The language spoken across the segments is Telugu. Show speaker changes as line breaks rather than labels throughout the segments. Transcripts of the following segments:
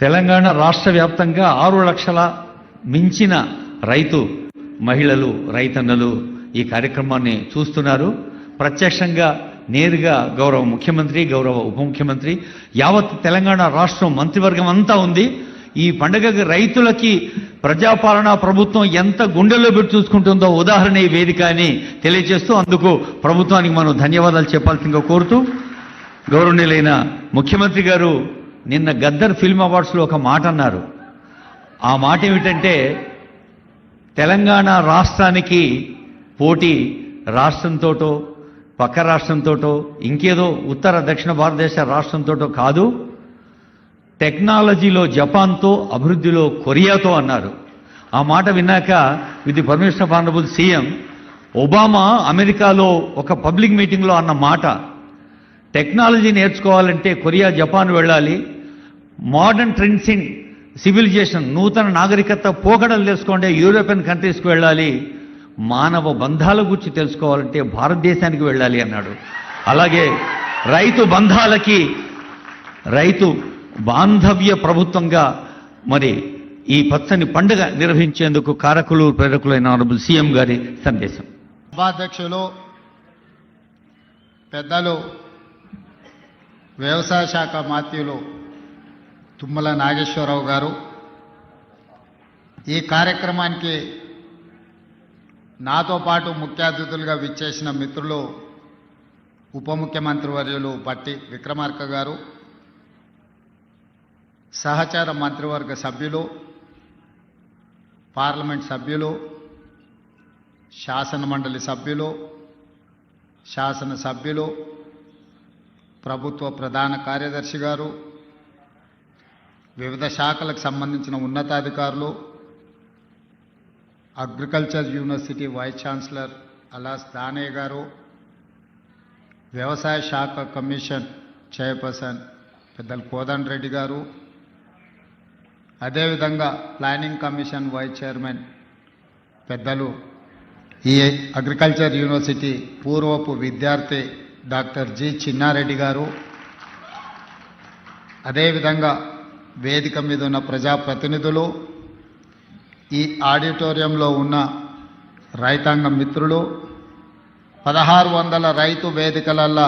తెలంగాణ రాష్ట్ర వ్యాప్తంగా 6 లక్షల మించిన రైతు మహిళలు రైతన్నలు ఈ కార్యక్రమాన్ని చూస్తున్నారు. ప్రత్యక్షంగా నేరుగా గౌరవ ముఖ్యమంత్రి, గౌరవ ఉప ముఖ్యమంత్రి, యావత్ తెలంగాణ రాష్ట్రం మంత్రివర్గం అంతా ఉంది. ఈ పండుగకి రైతులకి ప్రజాపాలన ప్రభుత్వం ఎంత గుండెల్లో పెట్టి చూసుకుంటుందో ఉదాహరణ ఈ వేదిక అని తెలియజేస్తూ, అందుకు ప్రభుత్వానికి మనం ధన్యవాదాలు చెప్పాల్సిందిగా కోరుతూ, గౌరవనీయులైన ముఖ్యమంత్రి గారు నిన్న గద్దర్ ఫిల్మ్ అవార్డ్స్లో ఒక మాట అన్నారు. ఆ మాట ఏమిటంటే, తెలంగాణ రాష్ట్రానికి పోటీ రాష్ట్రంతోటో పక్క రాష్ట్రంతోటో ఇంకేదో ఉత్తర దక్షిణ భారతదేశ రాష్ట్రంతోటో కాదు, టెక్నాలజీలో జపాన్తో, అభివృద్ధిలో కొరియాతో అన్నారు. ఆ మాట విన్నాక with the permission of honourable CM, Obama అమెరికాలో ఒక పబ్లిక్ మీటింగ్లో అన్న మాట, టెక్నాలజీ నేర్చుకోవాలంటే కొరియా, జపాన్ వెళ్ళాలి, మోడర్న్ ట్రెండ్స్ ఇన్ సివిలైజేషన్, నూతన నాగరికత పోకడలు తెలుసుకోండి యూరోపియన్ కంట్రీస్కి వెళ్ళాలి, మానవ బంధాల గురించి తెలుసుకోవాలంటే భారతదేశానికి వెళ్ళాలి అన్నాడు. అలాగే రైతు బంధాలకి రైతు బాంధవ్య ప్రభుత్వంగా మరి ఈ పచ్చని పండుగ నిర్వహించేందుకు కారకులు ప్రేరకులైన ఆనరబుల్ సీఎం గారి సందేశం.
సభాధ్యక్షులు పెద్దలు వ్యవసాయ శాఖ మాత్యులు తుమ్మల నాగేశ్వరరావు గారు, ఈ కార్యక్రమానికి నాతో పాటు ముఖ్య అతిథులుగా విచ్చేసిన మిత్రులు ఉప ముఖ్యమంత్రి వర్యులు బట్టి విక్రమార్క గారు, సహచార మంత్రివర్గ సభ్యులు, పార్లమెంట్ సభ్యులు, శాసన మండలి సభ్యులు, శాసనసభ్యులు, ప్రభుత్వ ప్రధాన కార్యదర్శి గారు, వివిధ శాఖలకు సంబంధించిన ఉన్నతాధికారులు, అగ్రికల్చర్ యూనివర్సిటీ వైస్ ఛాన్సలర్ అలాస్ దానే గారు, వ్యవసాయ శాఖ కమిషన్ చైర్పర్సన్ పెద్దలు కోదండ రెడ్డి గారు, అదేవిధంగా ప్లానింగ్ కమిషన్ వైస్ చైర్మన్ పెద్దలు ఈ అగ్రికల్చర్ యూనివర్సిటీ పూర్వపు విద్యార్థి డాక్టర్ జి చిన్నారెడ్డి గారు, అదేవిధంగా వేదిక మీద ఉన్న ప్రజాప్రతినిధులు, ఈ ఆడిటోరియంలో ఉన్న రైతాంగ మిత్రులు, 1600 రైతు వేదికలల్లో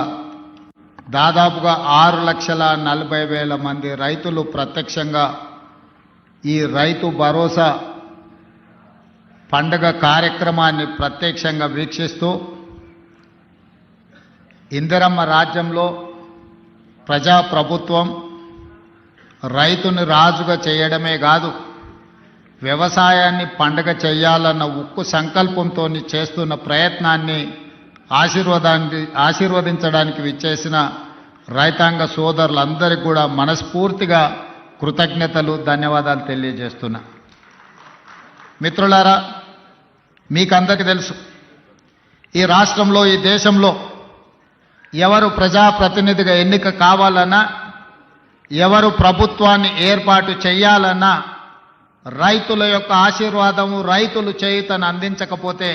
దాదాపుగా 6,40,000 మంది రైతులు ప్రత్యక్షంగా ఈ రైతు భరోసా పండుగ కార్యక్రమాన్ని ప్రత్యక్షంగా వీక్షిస్తూ, ఇందిరమ్మ రాజ్యంలో ప్రజాప్రభుత్వం రైతుని రాజుగా చేయడమే కాదు, వ్యవసాయాన్ని పండుగ చేయాలన్న ఉక్కు సంకల్పంతో చేస్తున్న ప్రయత్నాన్ని ఆశీర్వదించడానికి విచ్చేసిన రైతాంగ సోదరులందరికీ కూడా మనస్ఫూర్తిగా కృతజ్ఞతలు, ధన్యవాదాలు తెలియజేస్తున్నా. మిత్రులారా, మీకందరికీ తెలుసు, ఈ రాష్ట్రంలో, ఈ దేశంలో ఎవరు ప్రజాప్రతినిధిగా ఎన్నిక కావాలన్నా, ఎవరు ప్రభుత్వాన్ని ఏర్పాటు చేయాలన్నా రైతుల యొక్క ఆశీర్వాదము, రైతులు చేయుతను అందించకపోతే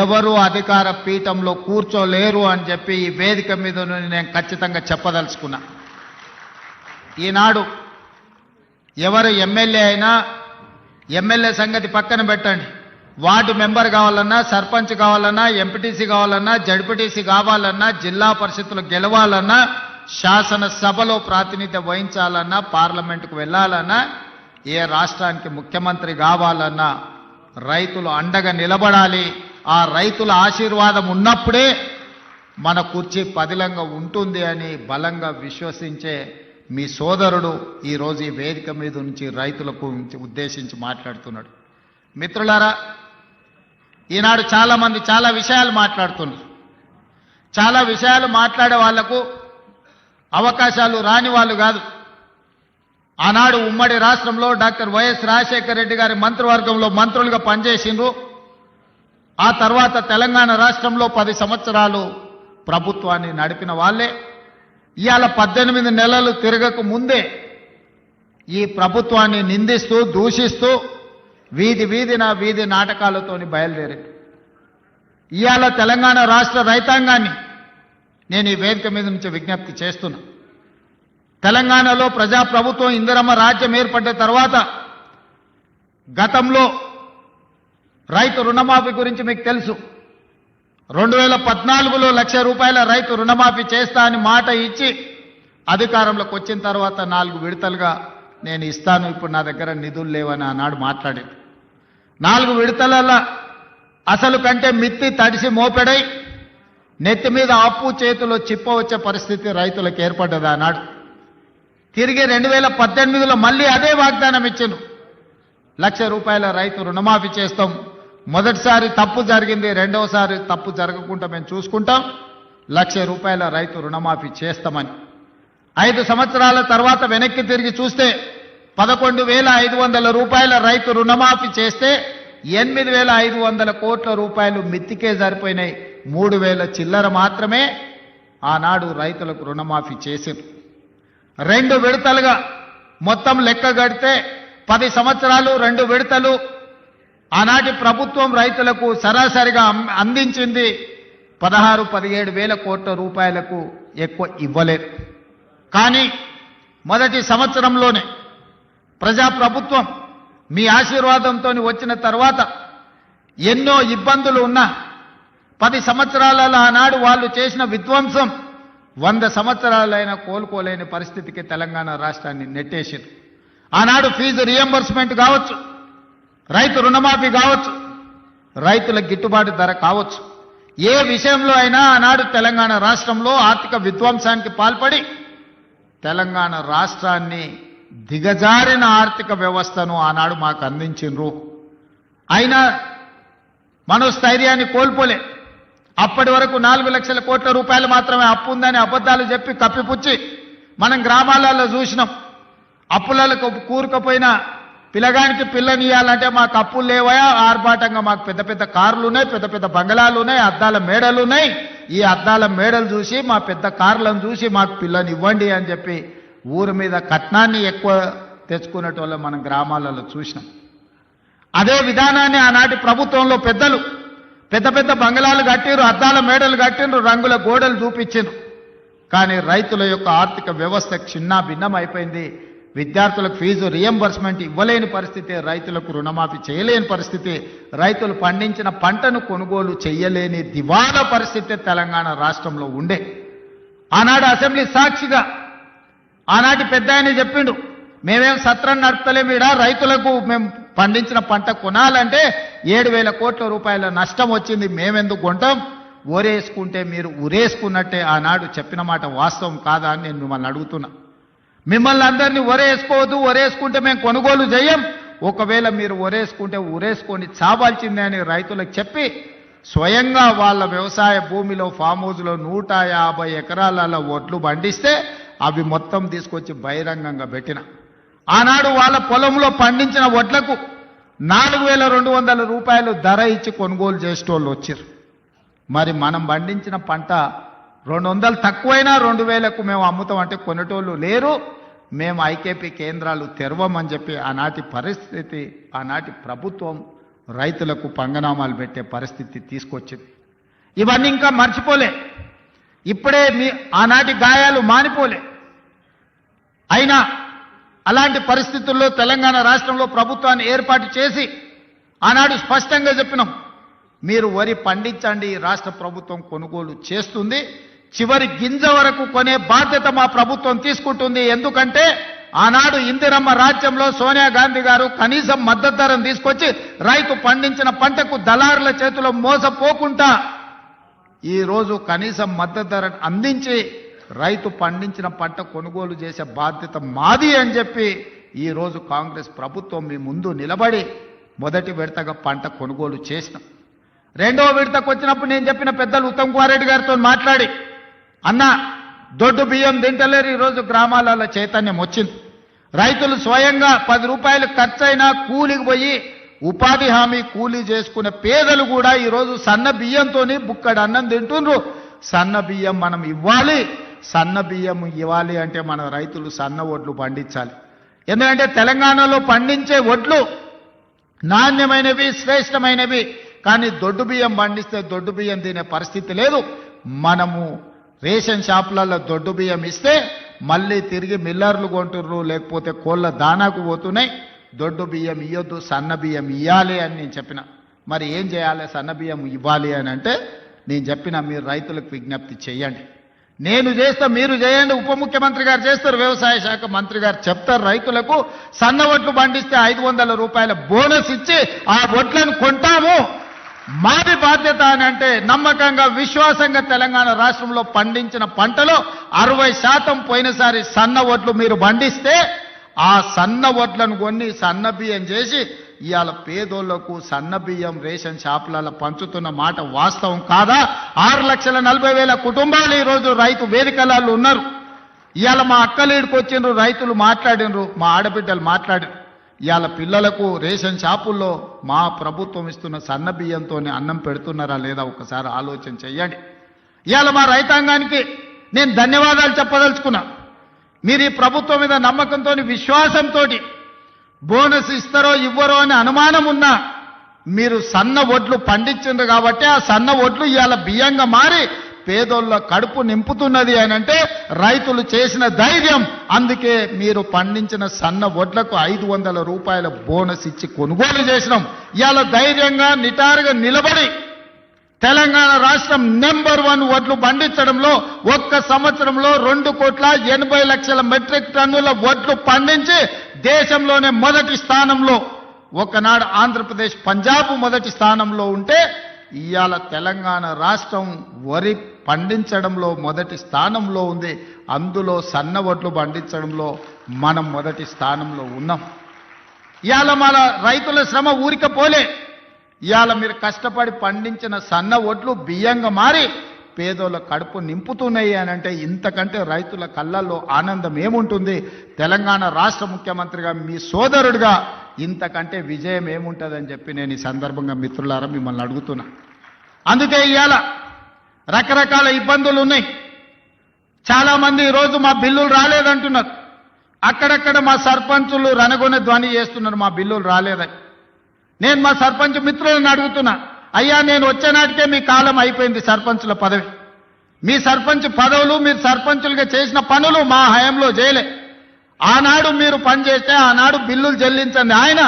ఎవరు అధికార పీఠంలో కూర్చోలేరు అని చెప్పి ఈ వేదిక మీద నేను ఖచ్చితంగా చెప్పదలుచుకున్నా. ఈనాడు ఎవరు ఎమ్మెల్యే అయినా, ఎమ్మెల్యే సంగతి పక్కన పెట్టండి, వార్డు మెంబర్ కావాలన్నా, సర్పంచ్ కావాలన్నా, ఎంపీటీసీ కావాలన్నా, జడ్పీటీసీ కావాలన్నా, జిల్లా పరిషత్తులు గెలవాలన్నా, శాసనసభలో ప్రాతినిధ్యం వహించాలన్నా, పార్లమెంటుకు వెళ్ళాలన్నా, ఏ రాష్ట్రానికి ముఖ్యమంత్రి కావాలన్నా రైతులు అండగా నిలబడాలి. ఆ రైతుల ఆశీర్వాదం ఉన్నప్పుడే మన కుర్చీ పదిలంగా ఉంటుంది అని బలంగా విశ్వసించే మీ సోదరుడు ఈరోజు ఈ వేదిక మీద నుంచి రైతులకు ఉద్దేశించి మాట్లాడుతున్నాడు. మిత్రులారా, ఈనాడు చాలామంది చాలా విషయాలు మాట్లాడుతున్నారు. చాలా విషయాలు మాట్లాడే వాళ్లకు అవకాశాలు రాని వాళ్ళు కాదు. ఆనాడు ఉమ్మడి రాష్ట్రంలో డాక్టర్ వైఎస్ రాజశేఖర రెడ్డి గారి మంత్రివర్గంలో మంత్రులుగా పనిచేసిండ్రు. ఆ తర్వాత తెలంగాణ రాష్ట్రంలో 10 సంవత్సరాలు ప్రభుత్వాన్ని నడిపిన వాళ్ళే ఇవాళ 18 నెలలు తిరగక ముందే ఈ ప్రభుత్వాన్ని నిందిస్తూ, దూషిస్తూ వీధి నాటకాలతోని బయలుదేరారు. ఇవాళ తెలంగాణ రాష్ట్ర రైతాంగాన్ని నేను ఈ వేదిక మీద నుంచి విజ్ఞప్తి చేస్తున్నా. తెలంగాణలో ప్రజాప్రభుత్వం ఇందిరమ్మ రాజ్యం ఏర్పడ్డ తర్వాత గతంలో రైతు రుణమాఫీ గురించి మీకు తెలుసు. 2014లో ₹1,00,000 రైతు రుణమాఫీ చేస్తా అని మాట ఇచ్చి అధికారంలోకి వచ్చిన తర్వాత 4 విడతలుగా నేను ఇస్తాను, ఇప్పుడు నా దగ్గర నిధులు లేవని ఆనాడు మాట్లాడాడు. 4 విడతల అసలు కంటే మిత్తి తడిసి మోపెడై నెత్తి మీద అప్పు చేతిలో చిప్ప వచ్చే పరిస్థితి రైతులకు ఏర్పడ్డది ఆనాడు. తిరిగి 2018లో మళ్ళీ అదే వాగ్దానం ఇచ్చిండు. ₹1,00,000 రైతు రుణమాఫీ చేస్తాం. మొదటిసారి తప్పు జరిగింది, రెండవసారి తప్పు జరగకుండా మేము చూసుకుంటాం, ₹1,00,000 రైతు రుణమాఫీ చేస్తామని. 5 సంవత్సరాల తర్వాత వెనక్కి తిరిగి చూస్తే 11,500 రూపాయల రైతు రుణమాఫీ చేస్తే 8,500 కోట్ల రూపాయలు మిత్తికే సరిపోయినాయి. 3,000 చిల్లర మాత్రమే ఆనాడు రైతులకు రుణమాఫీ చేసింది. 2 విడతలుగా మొత్తం లెక్క గడితే 10 సంవత్సరాలు 2 విడతలు ఆనాటి ప్రభుత్వం రైతులకు సరాసరిగా అందించింది 16-17 వేల కోట్ల రూపాయలకు ఎక్కువ ఇవ్వలేదు. కానీ మొదటి సంవత్సరంలోనే ప్రజాప్రభుత్వం మీ ఆశీర్వాదంతో వచ్చిన తర్వాత ఎన్నో ఇబ్బందులు ఉన్నా 10 సంవత్సరాలలో ఆనాడు వాళ్ళు చేసిన విధ్వంసం 100 సంవత్సరాలైనా కోలుకోలేని పరిస్థితికి తెలంగాణ రాష్ట్రాన్ని నెట్టేసింది. ఆనాడు ఫీజు రియంబర్స్మెంట్ కావచ్చు, రైతు రుణమాఫీ కావచ్చు, రైతుల గిట్టుబాటు ధర కావచ్చు, ఏ విషయంలో అయినా ఆనాడు తెలంగాణ రాష్ట్రంలో ఆర్థిక విధ్వంసానికి పాల్పడి తెలంగాణ రాష్ట్రాన్ని దిగజారిన ఆర్థిక వ్యవస్థను ఆనాడు మాకు అందించిండ్రు. అయినా మనోస్థైర్యాన్ని కోల్పోలే. అప్పటి వరకు 4 లక్షల కోట్ల రూపాయలు మాత్రమే అప్పు ఉందని అబద్ధాలు చెప్పి కప్పిపుచ్చి మనం గ్రామాలలో చూసినాం. అప్పులకు కూరుకపోయిన పిల్లగానికి పిల్లనియాలంటే మాకు అప్పులు లేవయా, ఆర్భాటంగా మాకు పెద్ద పెద్ద కార్లు ఉన్నాయి, పెద్ద పెద్ద బంగళాలు ఉన్నాయి, అద్దాల మేడలు ఉన్నాయి. ఈ అద్దాల మేడలు చూసి మా పెద్ద కార్లను చూసి మాకు పిల్లని ఇవ్వండి అని చెప్పి ఊరి మీద కట్నాన్ని ఎక్కువ తెచ్చుకునేటోళ్ళు మనం గ్రామాలలో చూసినాం. అదే విధానాన్ని ఆనాటి ప్రభుత్వంలో పెద్దలు పెద్ద పెద్ద బంగళాలు కట్టిరు, అద్దాల మేడలు కట్టిండ్రు, రంగుల గోడలు చూపించిండ్రు. కానీ రైతుల యొక్క ఆర్థిక వ్యవస్థ చిన్న భిన్నం అయిపోయింది. విద్యార్థులకు ఫీజు రియంబర్స్మెంట్ ఇవ్వలేని పరిస్థితి, రైతులకు రుణమాఫీ చేయలేని పరిస్థితి, రైతులు పండించిన పంటను కొనుగోలు చేయలేని దివాలా పరిస్థితి తెలంగాణ రాష్ట్రంలో ఉండే. ఆనాడు అసెంబ్లీ సాక్షిగా ఆనాటి పెద్ద ఆయన చెప్పిండు, మేమేం సత్రం నడపలేము, ఈడ రైతులకు మేము పండించిన పంట కొనాలంటే 7,000 కోట్ల రూపాయల నష్టం వచ్చింది, మేమెందుకు కొంటాం, ఓరేసుకుంటే మీరు ఉరేసుకున్నట్టే. ఆనాడు చెప్పిన మాట వాస్తవం కాదా అని నేను మిమ్మల్ని అడుగుతున్నా. మిమ్మల్ని అందరినీ ఒరేసుకోవద్దు, ఒరేసుకుంటే మేము కొనుగోలు చేయం, ఒకవేళ మీరు ఒరేసుకుంటే ఉరేసుకొని చావాల్సిందే అని రైతులకు చెప్పి స్వయంగా వాళ్ళ వ్యవసాయ భూమిలో ఫామ్ హౌస్లో 150 ఎకరాల ఒడ్లు పండిస్తే అవి మొత్తం తీసుకొచ్చి బహిరంగంగా పెట్టిన. ఆనాడు వాళ్ళ పొలంలో పండించిన వడ్లకు 4,200 రూపాయలు ధర ఇచ్చి కొనుగోలు చేసేటోళ్ళు వచ్చారు. మరి మనం పండించిన పంట 200 తక్కువైనా 2,000కు మేము అమ్ముతాం అంటే కొనేటోళ్ళు లేరు. మేము ఐకేపీ కేంద్రాలు తెరవమని చెప్పి ఆనాటి పరిస్థితి, ఆనాటి ప్రభుత్వం రైతులకు పంగనామాలు పెట్టే పరిస్థితి తీసుకొచ్చింది. ఇవన్నీ ఇంకా మర్చిపోలే, ఇప్పుడే ఆనాటి గాయాలు మానిపోలే. అయినా అలాంటి పరిస్థితుల్లో తెలంగాణ రాష్ట్రంలో ప్రభుత్వాన్ని ఏర్పాటు చేసి ఆనాడు స్పష్టంగా చెప్పినాం, మీరు వరి పండించండి, రాష్ట్ర ప్రభుత్వం కొనుగోలు చేస్తుంది, చివరి గింజ వరకు కొనే బాధ్యత మా ప్రభుత్వం తీసుకుంటుంది. ఎందుకంటే ఆనాడు ఇందిరమ్మ రాజ్యంలో సోనియా గాంధీ గారు కనీసం మద్దతు ధరను తీసుకొచ్చి రైతు పండించిన పంటకు దళారుల చేతిలో మోసపోకుండా ఈరోజు కనీసం మద్దతు ధర అందించి రైతు పండించిన పంట కొనుగోలు చేసే బాధ్యత మాది అని చెప్పి ఈరోజు కాంగ్రెస్ ప్రభుత్వం మీ ముందు నిలబడి మొదటి విడతగా పంట కొనుగోలు చేసినాం. రెండవ విడతకు వచ్చినప్పుడు నేను చెప్పిన పెద్దలు ఉత్తమ్ కుమార్ రెడ్డి గారితో మాట్లాడి, అన్న దొడ్డు బియ్యం తింటలేరు, ఈరోజు గ్రామాలలో చైతన్యం వచ్చింది. రైతులు స్వయంగా 10 రూపాయలు ఖర్చైనా కూలికి పోయి ఉపాధి హామీ కూలీ చేసుకునే పేదలు కూడా ఈరోజు సన్న బియ్యంతో బుక్కడు అన్నం తింటుండ్రు. సన్న బియ్యం మనం ఇవ్వాలి, సన్న బియ్యం ఇవ్వాలి అంటే మన రైతులు సన్న వడ్లు పండించాలి. ఎందుకంటే తెలంగాణలో పండించే వడ్లు నాణ్యమైనవి, శ్రేష్టమైనవి. కానీ దొడ్డు బియ్యం పండిస్తే దొడ్డు బియ్యం తినే పరిస్థితి లేదు. మనము రేషన్ షాపులలో దొడ్డు బియ్యం ఇస్తే మళ్ళీ తిరిగి మిల్లర్లు కొంటుర్రు, లేకపోతే కోళ్ళ దానాకు పోతున్నాయి. దొడ్డు బియ్యం ఇయ్యొద్దు, సన్న బియ్యం ఇవ్వాలి అని నేను చెప్పిన. మరి ఏం చేయాలి? సన్న బియ్యం ఇవ్వాలి అని అంటే నేను చెప్పిన, మీరు రైతులకు విజ్ఞప్తి చేయండి. నేను చేస్తా, మీరు చేయండి. ఉప ముఖ్యమంత్రి గారు చేస్తారు, వ్యవసాయ శాఖ మంత్రి గారు చెప్తారు. రైతులకు సన్న వడ్లు పండిస్తే 500 రూపాయల బోనస్ ఇచ్చి ఆ వడ్లను కొంటాము. మాది బాధ్యత అని అంటే నమ్మకంగా, విశ్వాసంగా తెలంగాణ రాష్ట్రంలో పండించిన పంటలో 60% పోయినసారి సన్న వడ్లు మీరు పండిస్తే ఆ సన్న వడ్లను కొన్ని సన్న బియ్యం చేసి ఇవాళ పేదోళ్లకు సన్న బియ్యం రేషన్ షాపులలో పంచుతున్న మాట వాస్తవం కాదా? 6,40,000 కుటుంబాలు ఈరోజు రైతు వేదికలలో ఉన్నారు. ఇవాళ మా అక్కలీడికి వచ్చిండ్రు, రైతులు మాట్లాడినరు, మా ఆడబిడ్డలు మాట్లాడినారు. ఇవాళ పిల్లలకు రేషన్ షాపుల్లో మా ప్రభుత్వం ఇస్తున్న సన్న బియ్యంతోనే అన్నం పెడుతున్నారా లేదా ఒకసారి ఆలోచన చెయ్యండి. ఇవాళ మా రైతాంగానికి నేను ధన్యవాదాలు చెప్పదలుచుకున్నా. మీరు ఈ ప్రభుత్వం మీద నమ్మకంతో, విశ్వాసంతో బోనస్ ఇస్తారో ఇవ్వరో అని అనుమానం ఉన్నా మీరు సన్న వడ్లు పండించిండ్రు కాబట్టి ఆ సన్న వడ్లు ఇవాళ బియ్యంగా మారి పేదోళ్ళ కడుపు నింపుతున్నది అని అంటే రైతులు చేసిన ధైర్యం. అందుకే మీరు పండించిన సన్న వడ్లకు 500 రూపాయల బోనస్ ఇచ్చి కొనుగోలు చేసినాం. ఇవాళ ధైర్యంగా నిటారుగా నిలబడి తెలంగాణ రాష్ట్రం నెంబర్ 1 వడ్లు పండించడంలో ఒక్క సంవత్సరంలో 2,80,00,000 మెట్రిక్ టన్నుల వడ్లు పండించి దేశంలోనే మొదటి స్థానంలో, ఒకనాడు ఆంధ్రప్రదేశ్ పంజాబ్ మొదటి స్థానంలో ఉంటే ఇవాళ తెలంగాణ రాష్ట్రం వరి పండించడంలో మొదటి స్థానంలో ఉంది. అందులో సన్న వడ్లు పండించడంలో మనం మొదటి స్థానంలో ఉన్నాం. ఇవాళ మన రైతుల శ్రమ ఊరిక పోలే. ఇవాళ మీరు కష్టపడి పండించిన సన్న వడ్లు బియ్యంగా మారి పేదోళ్ళ కడుపు నింపుతున్నాయి అని అంటే ఇంతకంటే రైతుల కళ్ళల్లో ఆనందం ఏముంటుంది? తెలంగాణ రాష్ట్ర ముఖ్యమంత్రిగా, మీ సోదరుడిగా ఇంతకంటే విజయం ఏముంటుందని చెప్పి నేను ఈ సందర్భంగా మిత్రులారా మిమ్మల్ని అడుగుతున్నా. అందుకే ఇవాళ రకరకాల ఇబ్బందులు ఉన్నాయి. చాలామంది ఈరోజు మా బిల్లులు రాలేదంటున్నారు. అక్కడక్కడ మా సర్పంచులు రణగొనే ధ్వని చేస్తున్నారు మా బిల్లులు రాలేదని. నేను మా సర్పంచ్ మిత్రులను అడుగుతున్నా, అయ్యా నేను వచ్చే నాటికే మీ కాలం అయిపోయింది సర్పంచుల పదవి. మీ సర్పంచ్ పదవులు, మీరు సర్పంచులుగా చేసిన పనులు మా హయాంలో చేయలే. ఆనాడు మీరు పనిచేస్తే ఆనాడు బిల్లులు చెల్లించండి. ఆయన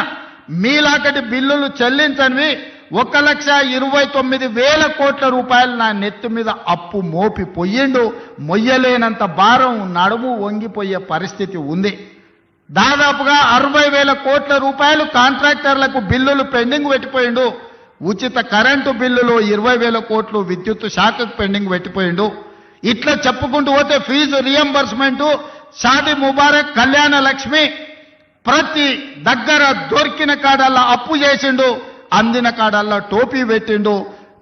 మీలాకటి బిల్లులు చెల్లించనివి 1,29,000 కోట్ల రూపాయలు నా నెత్తి మీద అప్పు మోపి పొయ్యిండు. మొయ్యలేనంత భారం, నడుము వంగిపోయే పరిస్థితి ఉంది. దాదాపుగా 60,000 కోట్ల రూపాయలు కాంట్రాక్టర్లకు బిల్లులు పెండింగ్ పెట్టిపోయిండు. ఉచిత కరెంటు బిల్లులు 20,000 కోట్లు విద్యుత్ శాఖకు పెండింగ్ పెట్టిపోయిండు. ఇట్లా చెప్పుకుంటూ పోతే ఫీజు రియంబర్స్మెంటు, షాదీ ముబారక్, కళ్యాణ లక్ష్మి ప్రతి దగ్గర దొరికిన కాడల్లా అప్పు చేసిండు, అందిన కాడల్లా టోపీ పెట్టిండు.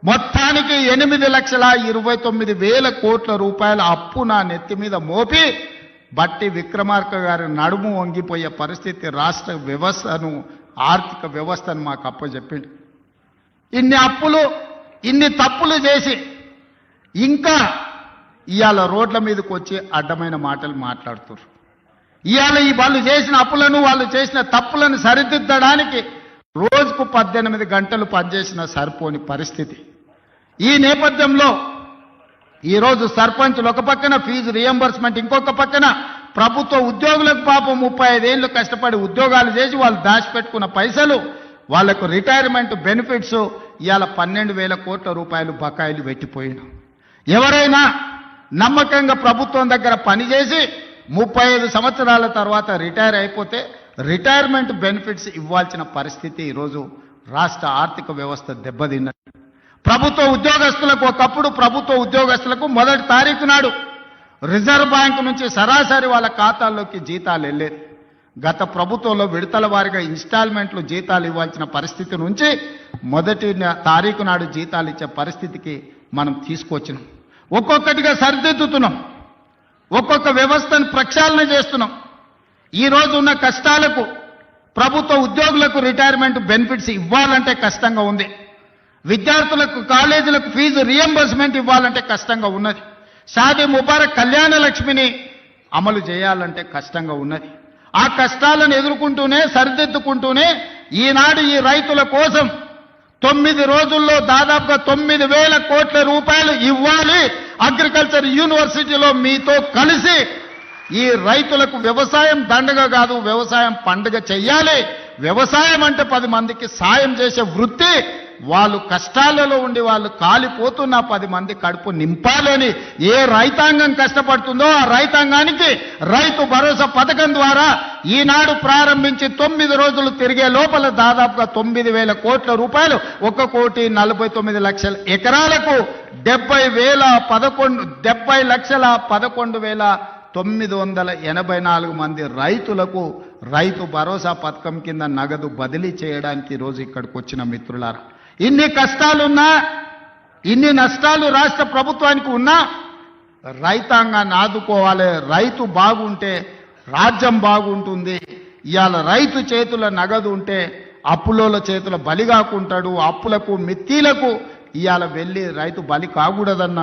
మొత్తానికి 8,29,000 కోట్ల రూపాయల అప్పు నా నెత్తి మీద మోపి బట్టి విక్రమార్క గారి నడుము వంగిపోయే పరిస్థితి రాష్ట్ర వ్యవస్థను, ఆర్థిక వ్యవస్థను మాకు అప్పచెప్పిండు. ఇన్ని అప్పులు, ఇన్ని తప్పులు చేసి ఇంకా ఇవాళ రోడ్ల మీదకి వచ్చి అడ్డమైన మాటలు మాట్లాడుతున్నారు. ఇవాళ ఈ వాళ్ళు చేసిన అప్పులను, వాళ్ళు చేసిన తప్పులను సరిదిద్దడానికి రోజుకు 18 గంటలు పనిచేసిన సరిపోని పరిస్థితి. ఈ నేపథ్యంలో ఈరోజు సర్పంచులు ఒక పక్కన ఫీజు రియంబర్స్మెంట్, ఇంకొక పక్కన ప్రభుత్వ ఉద్యోగులకు పాపం 35 ఏళ్ళు కష్టపడి ఉద్యోగాలు చేసి వాళ్ళు దాచిపెట్టుకున్న పైసలు, వాళ్లకు రిటైర్మెంట్ బెనిఫిట్స్ ఇవాళ 12,000 కోట్ల రూపాయలు బకాయిలు పెట్టిపోయిన. ఎవరైనా నమ్మకంగా ప్రభుత్వం దగ్గర పనిచేసి 35 సంవత్సరాల తర్వాత రిటైర్ అయిపోతే రిటైర్మెంట్ బెనిఫిట్స్ ఇవ్వాల్సిన పరిస్థితి ఈరోజు రాష్ట్ర ఆర్థిక వ్యవస్థ దెబ్బతిన్నది. ప్రభుత్వ ఉద్యోగస్తులకు, ఒకప్పుడు ప్రభుత్వ ఉద్యోగస్తులకు 1వ తారీఖు నాడు రిజర్వ్ బ్యాంకు నుంచి సరాసరి వాళ్ళ ఖాతాల్లోకి జీతాలు వెళ్ళేది. గత ప్రభుత్వంలో విడతల వారీగా ఇన్స్టాల్మెంట్లు జీతాలు ఇవ్వాల్సిన పరిస్థితి నుంచి 1వ తారీఖు నాడు జీతాలు ఇచ్చే పరిస్థితికి మనం తీసుకొచ్చినాం. ఒక్కొక్కటిగా సరిదిద్దుతున్నాం, ఒక్కొక్క వ్యవస్థను ప్రక్షాళన చేస్తున్నాం. ఈ రోజు ఉన్న కష్టాలకు ప్రభుత్వ ఉద్యోగులకు రిటైర్మెంట్ బెనిఫిట్స్ ఇవ్వాలంటే కష్టంగా ఉంది. విద్యార్థులకు, కాలేజీలకు ఫీజు రియంబర్స్మెంట్ ఇవ్వాలంటే కష్టంగా ఉన్నది. షాదీ ముబారక్, కళ్యాణ లక్ష్మిని అమలు చేయాలంటే కష్టంగా ఉన్నది. ఆ కష్టాలను ఎదుర్కొంటూనే, సరిదిద్దుకుంటూనే ఈనాడు ఈ రైతుల కోసం 9 రోజుల్లో దాదాపుగా 9,000 కోట్ల రూపాయలు ఇవ్వాలి. అగ్రికల్చర్ యూనివర్సిటీలో మీతో కలిసి ఈ రైతులకు వ్యవసాయం దండగ కాదు, వ్యవసాయం పండుగ చెయ్యాలి. వ్యవసాయం అంటే 10 మందికి సాయం చేసే వృత్తి. వాళ్ళు కష్టాలలో ఉండి వాళ్ళు కాలిపోతున్న 10 మంది కడుపు నింపాలని ఏ రైతాంగం కష్టపడుతుందో ఆ రైతాంగానికి రైతు భరోసా పథకం ద్వారా ఈనాడు ప్రారంభించి 9 రోజులు తిరిగే లోపల దాదాపుగా 9,000 కోట్ల రూపాయలు 1,49,00,000 ఎకరాలకు 70,11,984 మంది రైతులకు రైతు భరోసా పథకం కింద నగదు బదిలీ చేయడానికి ఈరోజు ఇక్కడికి వచ్చిన మిత్రులారా, ఇన్ని కష్టాలున్నా ఇన్ని నష్టాలు రాష్ట్ర ప్రభుత్వానికి ఉన్నా రైతాంగాన్ని ఆదుకోవాలి. రైతు బాగుంటే రాజ్యం బాగుంటుంది. ఇవాళ రైతు చేతుల నగదు ఉంటే అప్పులోల చేతుల బలి కాకుంటాడు. అప్పులకు మిత్తీలకు ఇవాళ వెళ్ళి రైతు బలి కాకూడదన్న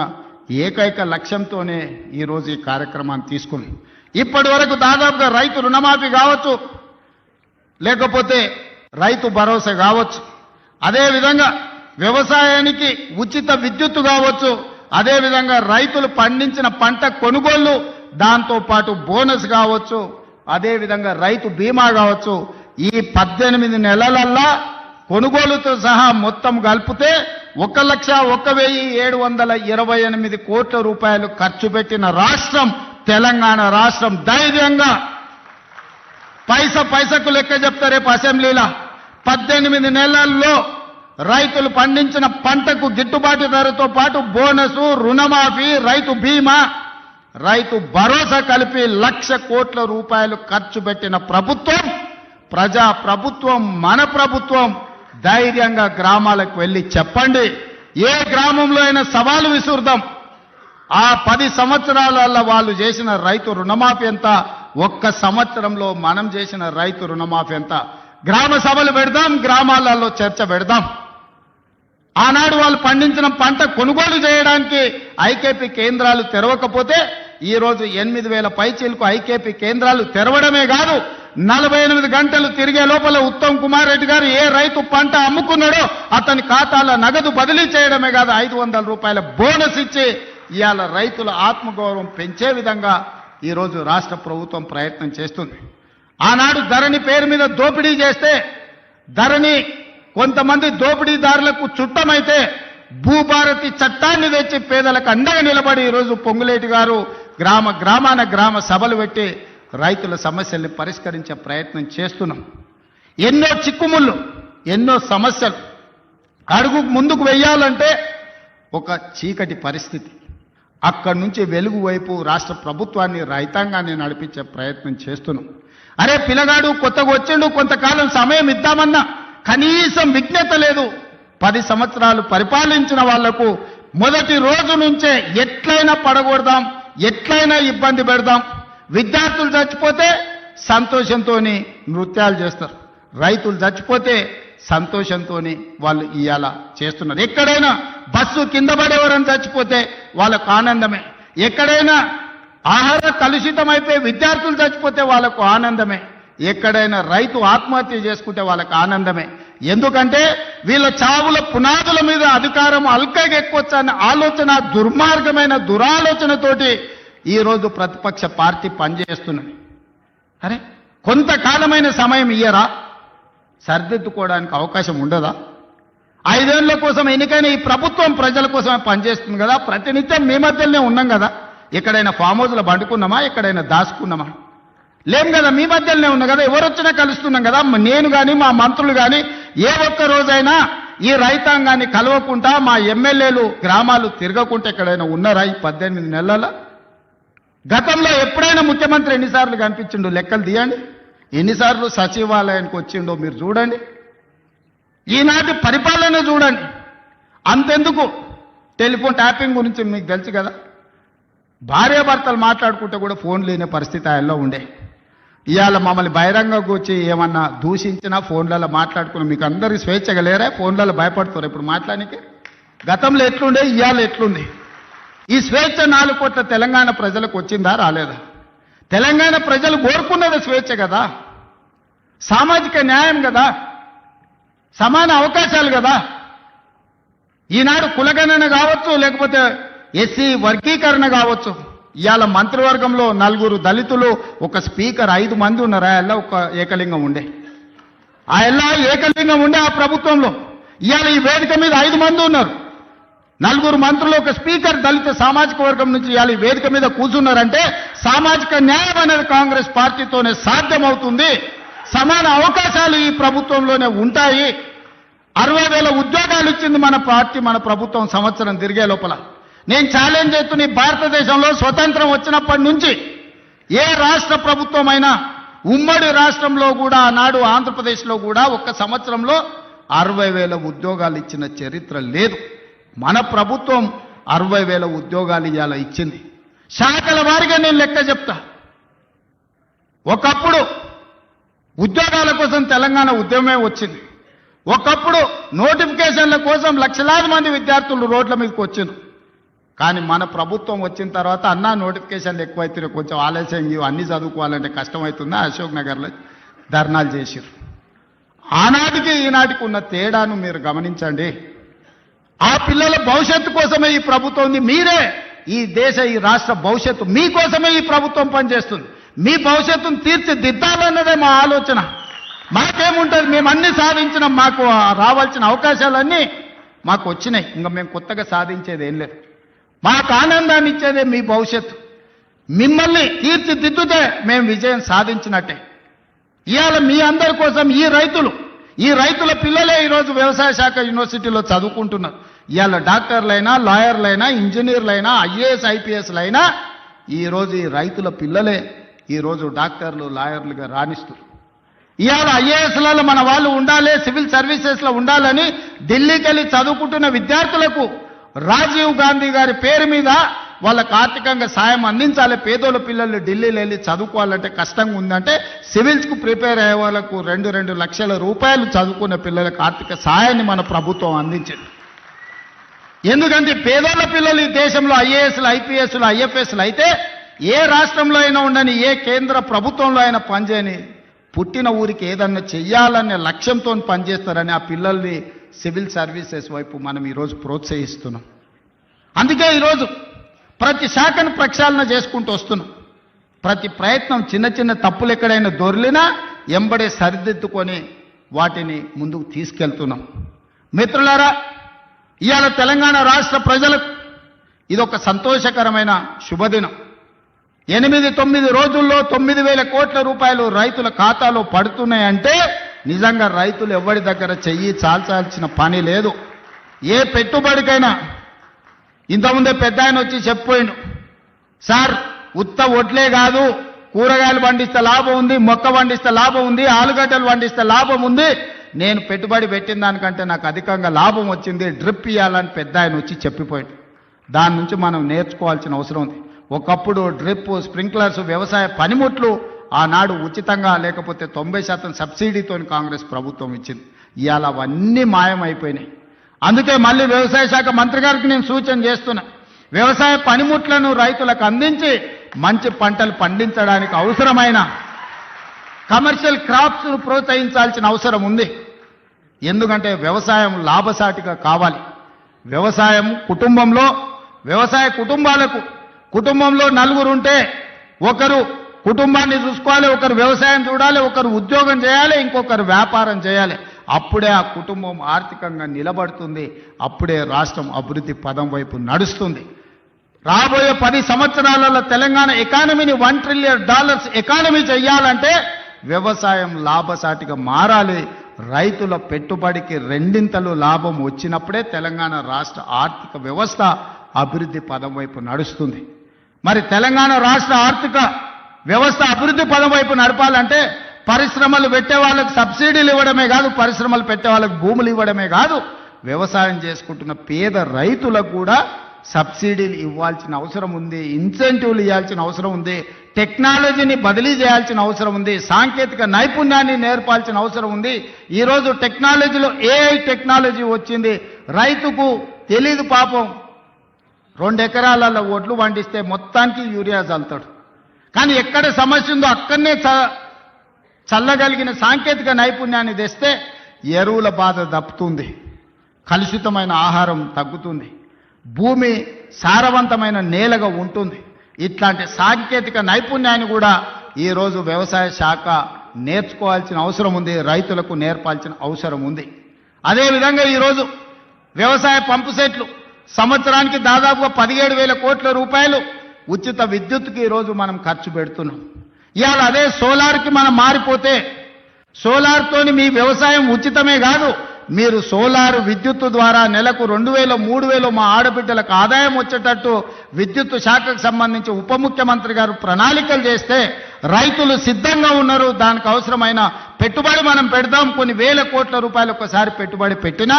ఏకైక లక్ష్యంతోనే ఈరోజు ఈ కార్యక్రమాన్ని తీసుకుని ఇప్పటి వరకు దాదాపుగా రైతు రుణమాఫీ కావచ్చు, లేకపోతే రైతు భరోసా కావచ్చు, అదేవిధంగా వ్యవసాయానికి ఉచిత విద్యుత్తు కావచ్చు, అదేవిధంగా రైతులు పండించిన పంట కొనుగోళ్లు, దాంతోపాటు బోనస్ కావచ్చు, అదేవిధంగా రైతు బీమా కావచ్చు. ఈ 18 నెలలల్లా కొనుగోలుతో సహా మొత్తం కలిపితే 1,01,728 కోట్ల రూపాయలు ఖర్చు పెట్టిన రాష్ట్రం తెలంగాణ రాష్ట్రం. ధైర్యంగా పైసకు లెక్క చెప్తా రేపు అసెంబ్లీలో. 18 నెలల్లో రైతులు పండించిన పంటకు గిట్టుబాటు ధరతో పాటు బోనసు, రుణమాఫీ, రైతు బీమా, రైతు భరోసా కలిపి 1,00,000 కోట్ల రూపాయలు ఖర్చు పెట్టిన ప్రభుత్వం, ప్రజా ప్రభుత్వం, మన ప్రభుత్వం. ధైర్యంగా గ్రామాలకు వెళ్ళి చెప్పండి. ఏ గ్రామంలో అయినా సవాలు విసురుదాం. ఆ 10 సంవత్సరాలలో వాళ్ళు చేసిన రైతు రుణమాఫీ ఎంత, 1 సంవత్సరంలో మనం చేసిన రైతు రుణమాఫీ ఎంత. గ్రామ సభలు పెడదాం, గ్రామాలలో చర్చ పెడదాం. ఆనాడు వాళ్ళు పండించిన పంట కొనుగోలు చేయడానికి ఐకేపీ కేంద్రాలు తెరవకపోతే ఈరోజు 8,000 పైచీలకు ఐకేపీ కేంద్రాలు తెరవడమే కాదు, 48 గంటలు తిరిగే లోపల ఉత్తమ్ కుమార్ రెడ్డి గారు ఏ రైతు పంట అమ్ముకున్నాడో అతని ఖాతాలో నగదు బదిలీ చేయడమే కాదు, 500 రూపాయల బోనస్ ఇచ్చి ఇవాళ రైతుల ఆత్మగౌరవం పెంచే విధంగా ఈరోజు రాష్ట్ర ప్రభుత్వం ప్రయత్నం చేస్తుంది. ఆనాడు ధరణి పేరు మీద దోపిడీ చేస్తే, ధరణి కొంతమంది దోపిడీదారులకు చుట్టమైతే భూభారతి చట్టాన్ని తెచ్చి పేదలకు అండగా నిలబడి ఈరోజు పొంగులేటి గారు గ్రామాన గ్రామ సభలు పెట్టి రైతుల సమస్యల్ని పరిష్కరించే ప్రయత్నం చేస్తున్నాం. ఎన్నో చిక్కుముళ్ళు, ఎన్నో సమస్యలు. అడుగు ముందుకు వెయ్యాలంటే ఒక చీకటి పరిస్థితి. అక్కడి నుంచి వెలుగు వైపు రాష్ట్ర ప్రభుత్వాన్ని, రైతాంగాన్ని నడిపించే ప్రయత్నం చేస్తున్నాం. అరే పిల్లగాడు కొత్తగా వచ్చిండు, కొంతకాలం సమయం ఇద్దామన్నా కనీసం విజ్ఞత లేదు. 10 సంవత్సరాలు పరిపాలించిన వాళ్లకు మొదటి రోజు నుంచే ఎట్లయినా పడగొడదాం, ఎట్లయినా ఇబ్బంది పెడదాం. విద్యార్థులు చచ్చిపోతే సంతోషంతో నృత్యాలు చేస్తారు, రైతులు చచ్చిపోతే సంతోషంతో వాళ్ళు ఇవాళ చేస్తున్నారు. ఎక్కడైనా బస్సు కింద పడేవారని చచ్చిపోతే వాళ్ళకు ఆనందమే. ఎక్కడైనా ఆహార కలుషితమైపోయి విద్యార్థులు చచ్చిపోతే వాళ్ళకు ఆనందమే. ఎక్కడైనా రైతు ఆత్మహత్య చేసుకుంటే వాళ్ళకి ఆనందమే. ఎందుకంటే వీళ్ళ చావుల పునాదుల మీద అధికారం అల్కగా ఎక్కువచ్చన్న ఆలోచన, దుర్మార్గమైన దురాలోచనతోటి ఈరోజు ప్రతిపక్ష పార్టీ పనిచేస్తున్నది. అరే కొంతకాలమైన సమయం ఇయ్యరా, సరిదిద్దుకోవడానికి అవకాశం ఉండదా? 5 ఏళ్ల కోసం ఎన్నికైన ఈ ప్రభుత్వం ప్రజల కోసమే పనిచేస్తుంది కదా. ప్రతినిత్యం మీ మధ్యలోనే ఉన్నాం కదా. ఎక్కడైనా ఫామ్ హౌస్లో పండుకున్నామా, ఎక్కడైనా దాచుకున్నామా? లేం కదా, మీ మధ్యలోనే ఉన్నా కదా. ఎవరు వచ్చినా కలుస్తున్నాం కదా. నేను కానీ మా మంత్రులు కానీ ఏ ఒక్క రోజైనా ఈ రైతాంగాన్ని కలవకుండా, మా ఎమ్మెల్యేలు గ్రామాలు తిరగకుండా ఎక్కడైనా ఉన్నారా ఈ 18 నెలల? గతంలో ఎప్పుడైనా ముఖ్యమంత్రి ఎన్నిసార్లు కనిపించిండో లెక్కలు తీయండి. ఎన్నిసార్లు సచివాలయానికి వచ్చిండో మీరు చూడండి. ఈనాటి పరిపాలన చూడండి. అంతెందుకు, టెలిఫోన్ ట్యాపింగ్ గురించి మీకు తెలుసు కదా. భార్యాభర్తలు మాట్లాడుకుంటే కూడా ఫోన్ లేని పరిస్థితి ఆయనలో ఉండే. ఇవాళ మమ్మల్ని బహిరంగకు వచ్చి ఏమన్నా దూషించినా ఫోన్లలో మాట్లాడుకున్నా. మీకు అందరికీ స్వేచ్ఛగా లేరా? ఫోన్లలో భయపడుతారు ఇప్పుడు మాట్లాడానికి. గతంలో ఎట్లుండే, ఇవాళ ఎట్లుంది? ఈ స్వేచ్ఛ 4 కోట్ల తెలంగాణ ప్రజలకు వచ్చిందా, రాలేదా? తెలంగాణ ప్రజలు కోరుకున్నది స్వేచ్ఛ కదా, సామాజిక న్యాయం కదా, సమాన అవకాశాలు కదా. ఈనాడు కులగణన కావచ్చు, లేకపోతే ఎస్సీ వర్గీకరణ కావచ్చు, ఇవాళ మంత్రివర్గంలో 4 దళితులు, ఒక స్పీకర్, 5 మంది ఉన్నారు. ఆ ఒక ఏకలింగం ఉండే, ఆ ఏకలింగం ఉండే ఆ ప్రభుత్వంలో. ఇవాళ ఈ వేదిక మీద 5 మంది ఉన్నారు, 4 మంత్రులు, ఒక స్పీకర్, దళిత సామాజిక వర్గం నుంచి ఇవాళ ఈ వేదిక మీద కూర్చున్నారంటే సామాజిక న్యాయం అనేది కాంగ్రెస్ పార్టీతోనే సాధ్యమవుతుంది. సమాన అవకాశాలు ఈ ప్రభుత్వంలోనే ఉంటాయి. 60,000 ఉద్యోగాలు ఇచ్చింది మన పార్టీ, మన ప్రభుత్వం సంవత్సరం తిరిగే లోపల. నేను ఛాలెంజ్ చేస్తున్న, భారతదేశంలో స్వతంత్రం వచ్చినప్పటి నుంచి ఏ రాష్ట్ర ప్రభుత్వమైనా, ఉమ్మడి రాష్ట్రంలో కూడా, ఆనాడు ఆంధ్రప్రదేశ్లో కూడా ఒక్క సంవత్సరంలో 60,000 ఉద్యోగాలు ఇచ్చిన చరిత్ర లేదు. మన ప్రభుత్వం 60,000 ఉద్యోగాలు ఇవాళ ఇచ్చింది. శాఖల వారిగా నేను లెక్క చెప్తా. ఒకప్పుడు ఉద్యోగాల కోసం తెలంగాణ ఉద్యమమే వచ్చింది. ఒకప్పుడు నోటిఫికేషన్ల కోసం లక్షలాది మంది విద్యార్థులు రోడ్ల మీదకి వచ్చింది. కానీ మన ప్రభుత్వం వచ్చిన తర్వాత అన్నా నోటిఫికేషన్లు ఎక్కువైతే కొంచెం ఆలస్యం, అన్ని చదువుకోవాలంటే కష్టమవుతుందా, అశోక్ నగర్లో ధర్నాలు చేసిరు. ఆనాటికి ఈనాటికి ఉన్న తేడాను మీరు గమనించండి. ఆ పిల్లల భవిష్యత్తు కోసమే ఈ ప్రభుత్వం ఉంది. మీరే ఈ దేశ, ఈ రాష్ట్ర భవిష్యత్తు మీకోసమే ఈ ప్రభుత్వం పనిచేస్తుంది. మీ భవిష్యత్తును తీర్చిదిద్దాలన్నదే మా ఆలోచన. మాకేముంటుంది, మేము అన్ని సాధించినాం, మాకు రావాల్సిన అవకాశాలన్నీ మాకు వచ్చినాయి. ఇంకా మేము కొత్తగా సాధించేది ఏం లేదు. మాకు ఆనందాన్ని ఇచ్చేదే మీ భవిష్యత్తు. మిమ్మల్ని తీర్చిదిద్దుతే మేము విజయం సాధించినట్టే. ఇవాళ మీ అందరి కోసం ఈ రైతుల పిల్లలే ఈరోజు వ్యవసాయ శాఖ యూనివర్సిటీలో చదువుకుంటున్నారు. ఇవాళ డాక్టర్లైనా, లాయర్లైనా, ఇంజనీర్లైనా, IAS IPSలైనా ఈరోజు ఈ రైతుల పిల్లలే ఈరోజు డాక్టర్లు, లాయర్లుగా రాణిస్తారు. ఇవాళ IASలలో మన వాళ్ళు ఉండాలి, సివిల్ సర్వీసెస్లో ఉండాలని ఢిల్లీకి వెళ్ళి చదువుకుంటున్న విద్యార్థులకు రాజీవ్ గాంధీ గారి పేరు మీద వాళ్ళకు ఆర్థికంగా సాయం అందించాలి. పేదోళ్ళ పిల్లలు ఢిల్లీలో వెళ్ళి చదువుకోవాలంటే కష్టంగా ఉందంటే సివిల్స్కు ప్రిపేర్ అయ్యే వాళ్ళకు 2 లక్షల రూపాయలు చదువుకున్న పిల్లలకు ఆర్థిక సాయాన్ని మన ప్రభుత్వం అందించింది. ఎందుకంటే పేదోళ్ళ పిల్లలు ఈ దేశంలో IASలు, IPSలు, IFSలు అయితే ఏ రాష్ట్రంలో అయినా ఉండని, ఏ కేంద్ర ప్రభుత్వంలో అయినా పనిచేయని, పుట్టిన ఊరికి ఏదన్నా చెయ్యాలనే లక్ష్యంతో పనిచేస్తారని ఆ పిల్లల్ని సివిల్ సర్వీసెస్ వైపు మనం ఈరోజు ప్రోత్సహిస్తున్నాం. అందుకే ఈరోజు ప్రతి శాఖను ప్రక్షాళన చేసుకుంటూ వస్తున్నాం. ప్రతి ప్రయత్నం, చిన్న చిన్న తప్పులు ఎక్కడైనా దొర్లినా ఎంబడే సరిదిద్దుకొని వాటిని ముందుకు తీసుకెళ్తున్నాం. మిత్రులారా, ఇవాళ తెలంగాణ రాష్ట్ర ప్రజలకు ఇదొక సంతోషకరమైన శుభదినం. 8-9 రోజుల్లో 9,000 కోట్ల రూపాయలు రైతుల ఖాతాలో పడుతున్నాయంటే నిజంగా రైతులు ఎవరి దగ్గర చెయ్యి చాల్చాల్సిన పని లేదు. ఏ పెట్టుబడికైనా, ఇంతకుముందే పెద్ద ఆయన వచ్చి చెప్పిపోయిండు, సార్ ఉత్త ఒట్లే కాదు, కూరగాయలు పండిస్తే లాభం ఉంది, మొక్క పండిస్తే లాభం ఉంది, ఆలుగడ్డలు పండిస్తే లాభం ఉంది, నేను పెట్టుబడి పెట్టిన దానికంటే నాకు అధికంగా లాభం వచ్చింది, డ్రిప్ ఇవ్వాలని పెద్ద ఆయన వచ్చి చెప్పిపోయిండు. దాని నుంచి మనం నేర్చుకోవాల్సిన అవసరం ఉంది. ఒకప్పుడు డ్రిప్, స్ప్రింక్లర్స్, వ్యవసాయ పనిముట్లు ఆనాడు ఉచితంగా, లేకపోతే 90% సబ్సిడీతో కాంగ్రెస్ ప్రభుత్వం ఇచ్చింది. ఇవాళ అవన్నీ మాయమైపోయినాయి. అందుకే మళ్ళీ వ్యవసాయ శాఖ మంత్రి గారికి నేను సూచన చేస్తున్నా, వ్యవసాయ పనిముట్లను రైతులకు అందించి మంచి పంటలు పండించడానికి అవసరమైన కమర్షియల్ క్రాప్స్ను ప్రోత్సహించాల్సిన అవసరం ఉంది. ఎందుకంటే వ్యవసాయం లాభసాటిగా కావాలి. వ్యవసాయం వ్యవసాయ కుటుంబాలకు, కుటుంబంలో 4 ఉంటే ఒకరు కుటుంబాన్ని చూసుకోవాలి, ఒకరు వ్యవసాయం చూడాలి, ఒకరు ఉద్యోగం చేయాలి, ఇంకొకరు వ్యాపారం చేయాలి. అప్పుడే ఆ కుటుంబం ఆర్థికంగా నిలబడుతుంది. అప్పుడే రాష్ట్రం అభివృద్ధి పదం వైపు నడుస్తుంది. రాబోయే 10 సంవత్సరాలలో తెలంగాణ ఎకానమీని $1 ట్రిలియన్ ఎకానమీ చేయాలంటే వ్యవసాయం లాభసాటిగా మారాలి. రైతుల పెట్టుబడికి 2 లాభం వచ్చినప్పుడే తెలంగాణ రాష్ట్ర ఆర్థిక వ్యవస్థ అభివృద్ధి పదం వైపు నడుస్తుంది. మరి తెలంగాణ రాష్ట్ర ఆర్థిక వ్యవస్థ అభివృద్ధి పదం వైపు నడపాలంటే పరిశ్రమలు పెట్టే వాళ్ళకు సబ్సిడీలు ఇవ్వడమే కాదు, పరిశ్రమలు పెట్టే వాళ్ళకు భూములు ఇవ్వడమే కాదు, వ్యవసాయం చేసుకుంటున్న పేద రైతులకు కూడా సబ్సిడీలు ఇవ్వాల్సిన అవసరం ఉంది, ఇన్సెంటివ్లు ఇవ్వాల్సిన అవసరం ఉంది, టెక్నాలజీని బదిలీ చేయాల్సిన అవసరం ఉంది, సాంకేతిక నైపుణ్యాన్ని నేర్పాల్సిన అవసరం ఉంది. ఈరోజు టెక్నాలజీలో AI టెక్నాలజీ వచ్చింది. రైతుకు తెలీదు పాపం, 2 ఎకరాలలో ఒడ్లు పండిస్తే మొత్తానికి యూరియా చల్లుతాడు. కానీ ఎక్కడ సమస్య ఉందో అక్కడనే చల్లగలిగిన సాంకేతిక నైపుణ్యాన్ని తెస్తే ఎరువుల బాధ తప్పుతుంది, కలుషితమైన ఆహారం తగ్గుతుంది, భూమి సారవంతమైన నేలగా ఉంటుంది. ఇట్లాంటి సాంకేతిక నైపుణ్యాన్ని కూడా ఈరోజు వ్యవసాయ శాఖ నేర్చుకోవాల్సిన అవసరం ఉంది, రైతులకు నేర్పాల్సిన అవసరం ఉంది. అదేవిధంగా ఈరోజు వ్యవసాయ పంపు సెట్లు సంవత్సరానికి దాదాపుగా 17,000 కోట్ల రూపాయలు ఉచిత విద్యుత్తుకి ఈరోజు మనం ఖర్చు పెడుతున్నాం. ఇవాళ అదే సోలార్కి మనం మారిపోతే సోలార్తోని మీ వ్యవసాయం ఉచితమే కాదు, మీరు సోలార్ విద్యుత్తు ద్వారా నెలకు 2,000 3,000 మా ఆడబిడ్డలకు ఆదాయం వచ్చేటట్టు విద్యుత్ శాఖకు సంబంధించి ఉప ముఖ్యమంత్రి గారు ప్రణాళికలు చేస్తే రైతులు సిద్ధంగా ఉన్నారు. దానికి అవసరమైన పెట్టుబడి మనం పెడదాం. కొన్ని వేల కోట్ల రూపాయలు ఒకసారి పెట్టుబడి పెట్టినా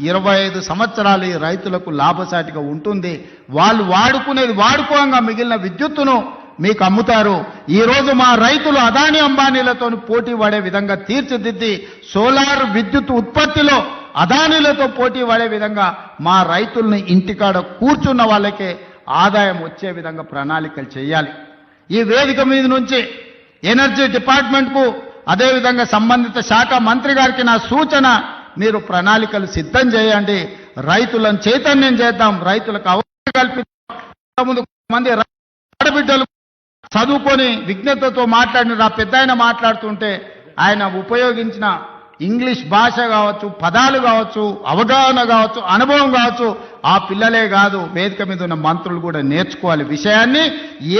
25 సంవత్సరాలు ఈ రైతులకు లాభసాటిగా ఉంటుంది. వాళ్ళు వాడుకునేది వాడుకోగా మిగిలిన విద్యుత్తును మీకు అమ్ముతారు. ఈరోజు మా రైతులు అదాని అంబానీలతో పోటీ పడే విధంగా తీర్చిదిద్ది సోలార్ విద్యుత్ ఉత్పత్తిలో అదానీలతో పోటీ పడే విధంగా మా రైతుల్ని ఇంటికాడ కూర్చున్న వాళ్ళకే ఆదాయం వచ్చే విధంగా ప్రణాళికలు చేయాలి. ఈ వేదిక మీద నుంచి ఎనర్జీ డిపార్ట్మెంట్కు అదేవిధంగా సంబంధిత శాఖ మంత్రి గారికి నా సూచన, మీరు ప్రణాళికలు సిద్ధం చేయండి. రైతులను చైతన్యం చేద్దాం, రైతులకు అవగాహన కల్పిద్దాం. ముందు మంది ఆడబిడ్డలు చదువుకొని విజ్ఞతతో మాట్లాడిన ఆ పెద్ద ఆయన మాట్లాడుతుంటే ఆయన ఉపయోగించిన ఇంగ్లీష్ భాష కావచ్చు, పదాలు కావచ్చు, అవగాహన కావచ్చు, అనుభవం కావచ్చు, ఆ పిల్లలే కాదు వేదిక మీద ఉన్న మంత్రులు కూడా నేర్చుకోవాలి. విషయాన్ని